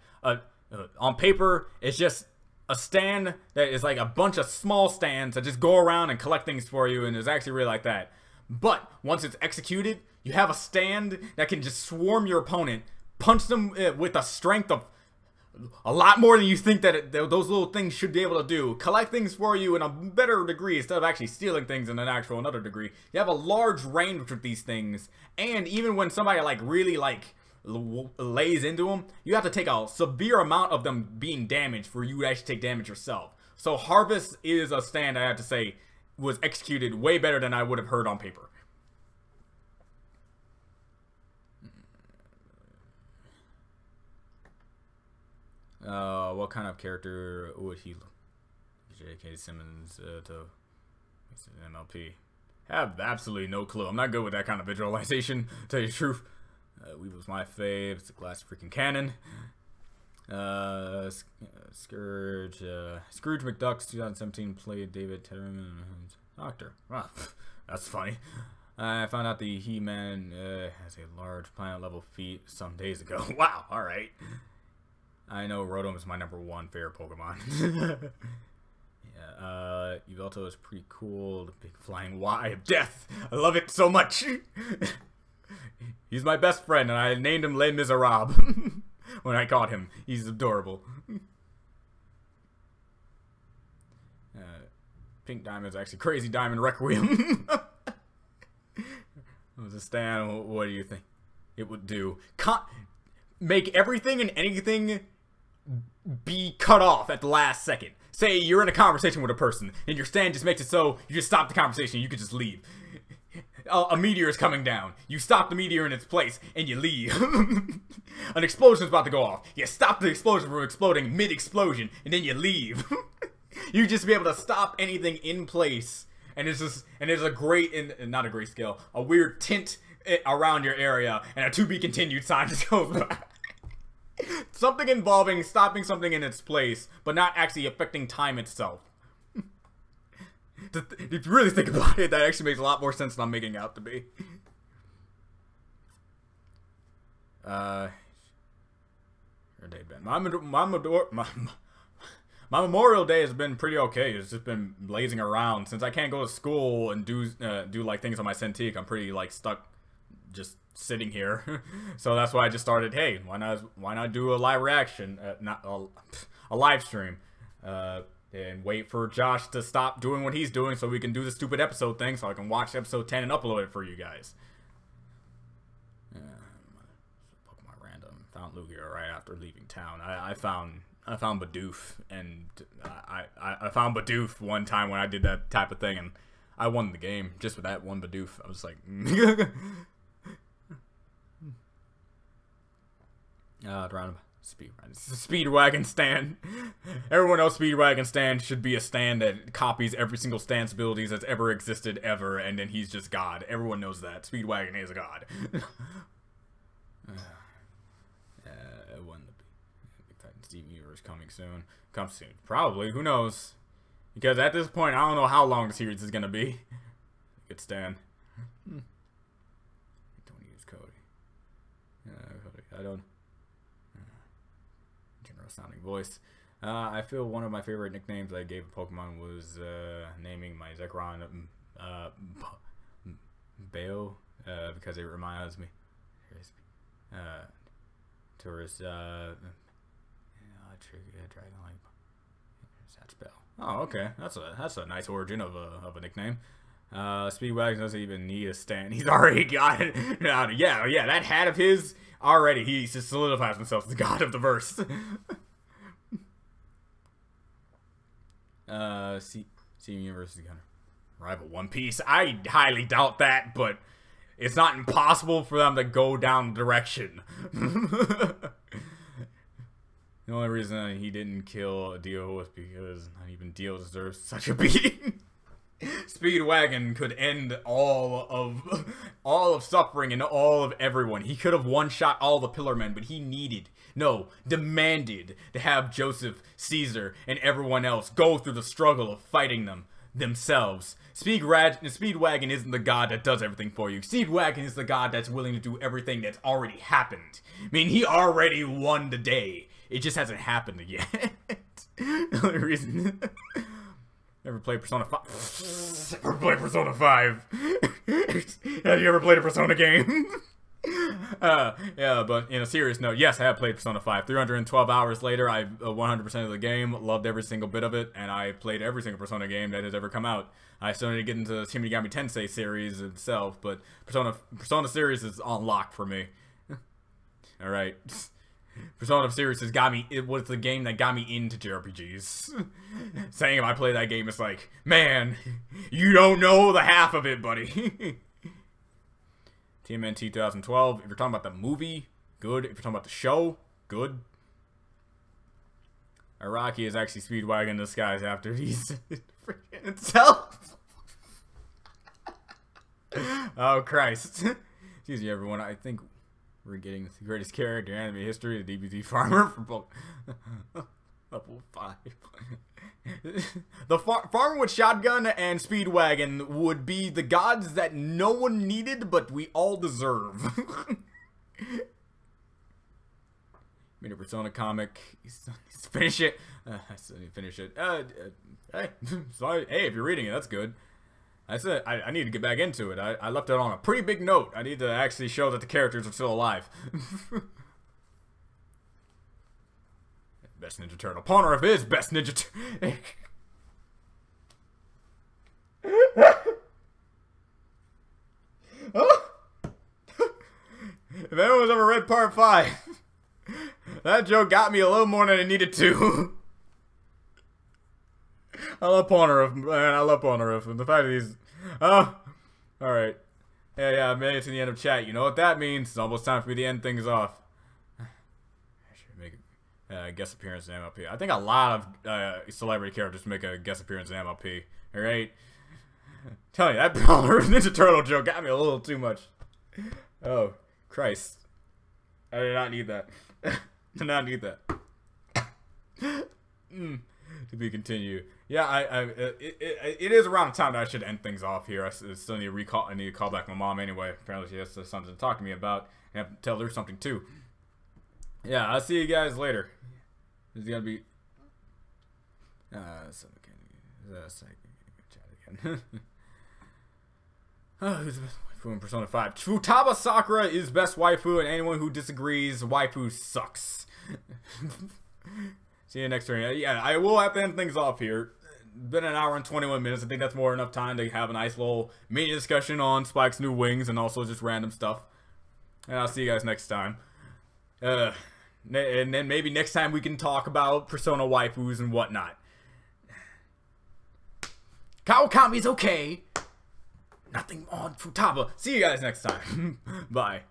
On paper, it's just a stand that is like a bunch of small stands that just go around and collect things for you, and it's actually really like that. But once it's executed, you have a stand that can just swarm your opponent, punch them with a strength of a lot more than you think that those little things should be able to do. Collect things for you in a better degree instead of actually stealing things in another degree. You have a large range with these things, and even when somebody like really like lays into them, you have to take a severe amount of them being damaged for you to actually take damage yourself. So Harvest is a stand, I have to say, was executed way better than I would have heard on paper. What kind of character would he J.K. Simmons to MLP? Have absolutely no clue. I'm not good with that kind of visualization, to tell you the truth. Weave was my fave. It's a glass freaking cannon. Scourge. Scrooge McDuck's 2017 played David Tetterman. Doctor. Wow, that's funny. I found out the He-Man has a large planet-level feat some days ago. Wow, alright. I know Rotom is my #1 favorite Pokemon. Yeah, Yveltal is pretty cool. The big flying Y of death. I love it so much. He's my best friend, and I named him Les Miserables when I caught him. He's adorable. Pink Diamond is actually Crazy Diamond Requiem. It was a stand. What do you think it would do? Make everything and anything be cut off at the last second. Say you're in a conversation with a person, and your stand just makes it so you just stop the conversation. You could just leave. A meteor is coming down. You stop the meteor in its place, and you leave. An explosion's about to go off. You stop the explosion from exploding mid-explosion, and then you leave. You just be able to stop anything in place, and it's just, and there's a great, not a great scale, a weird tint around your area, and a to be continued sign just goes by. Something involving stopping something in its place, but not actually affecting time itself. If you really think about it, that actually makes a lot more sense than I'm making it out to be. Your day been? My Memorial Day has been pretty okay. It's just been lazing around. Since I can't go to school and do like things on my Cintiq, I'm pretty like stuck just sitting here. So that's why I just started, hey, why not do a live reaction, not a live stream, and wait for Josh to stop doing what he's doing so we can do the stupid episode thing so I can watch episode 10 and upload it for you guys. Pokemon random. Found Lugia right after leaving town. I found Bidoof, and I found Bidoof one time when I did that type of thing, and I won the game just with that one Bidoof. I was like, Speedwagon stand. Everyone else Speedwagon stand should be a stand that copies every single stand's abilities that's ever existed ever, and then he's just God. Everyone knows that. Speedwagon is a God. Steven Universe coming soon. Come soon. Probably. Who knows? Because at this point, I don't know how long the series is gonna be. Good stand. Don't use Cody. Cody. I don't. General sounding voice. I feel one of my favorite nicknames I gave a Pokemon was naming my Zekrom Bayo, because it reminds me. Tourist. Dragon Satch Bell. Oh, okay. That's a nice origin of a nickname. Speedwagon doesn't even need a stand. He's already got it. Yeah. That hat of his already. He just solidifies himself as the god of the verse. Steven Universe is gonna rival One Piece. I highly doubt that, but it's not impossible for them to go down the direction. The only reason he didn't kill Dio was because not even Dio deserves such a beating. Speedwagon could end all of suffering and all of everyone. He could have one-shot all the Pillar Men, but he demanded to have Joseph, Caesar, and everyone else go through the struggle of fighting themselves. Speedwagon isn't the god that does everything for you. Speedwagon is the god that's willing to do everything that's already happened. I mean, he already won the day. It just hasn't happened yet. The only reason. Never played Persona 5. Never played Persona 5. Have you ever played a Persona game? Yeah, but in a serious note, yes, I have played Persona 5. 312 hours later, I 100% of the game, loved every single bit of it, and I played every single Persona game that has ever come out. I still need to get into the Shin Megami Tensei series itself, but Persona series is on lock for me. Alright. Persona series has got me. It was the game that got me into JRPGs. Saying if I play that game, it's like, man, you don't know the half of it, buddy. TMNT 2012. If you're talking about the movie, good. If you're talking about the show, good. Araki is actually Speedwagon in disguise after he's freaking itself. Oh Christ! Excuse me, everyone. I think we're getting the greatest character in anime history, the DBZ Farmer from level 5. The farmer with shotgun and speedwagon would be the gods that no one needed, but we all deserve. Made a Persona comic. He's finish it. I still need to finish it. Hey, sorry. Hey, if you're reading it, that's good. I said I need to get back into it. I left it on a pretty big note. I need to actually show that the characters are still alive. Best Ninja Turtle. Pawn of his best Ninja Turtle. Oh. If anyone's ever read Part 5, that joke got me a little more than it needed to. I love Pawnruff, man. I love Pawnruff. And the fact that he's... Oh. Alright. Yeah, I made it to the end of chat. You know what that means. It's almost time for me to end things off. I should make a guest appearance in MLP. I think a lot of celebrity characters make a guest appearance in MLP. Alright? Tell you, that Ninja Turtle joke got me a little too much. Oh, Christ. I did not need that. Did not need that. To be continued. Yeah, it is around the time that I should end things off here. I still need to recall. I need to call back my mom anyway. Apparently, she has something to talk to me about. I have to tell her something too. Yeah, I'll see you guys later. This is gonna be. Chat again. Oh, who's the best waifu in Persona 5? Futaba Sakura is best waifu, and anyone who disagrees, waifu sucks. See you next turn. Yeah, I will have to end things off here. Been an hour and 21 minutes. I think that's more enough time to have a nice little mini discussion on Spike's new wings and also just random stuff. And I'll see you guys next time. And then maybe next time we can talk about Persona waifus and whatnot. Kawakami's okay. Nothing on Futaba. See you guys next time. Bye.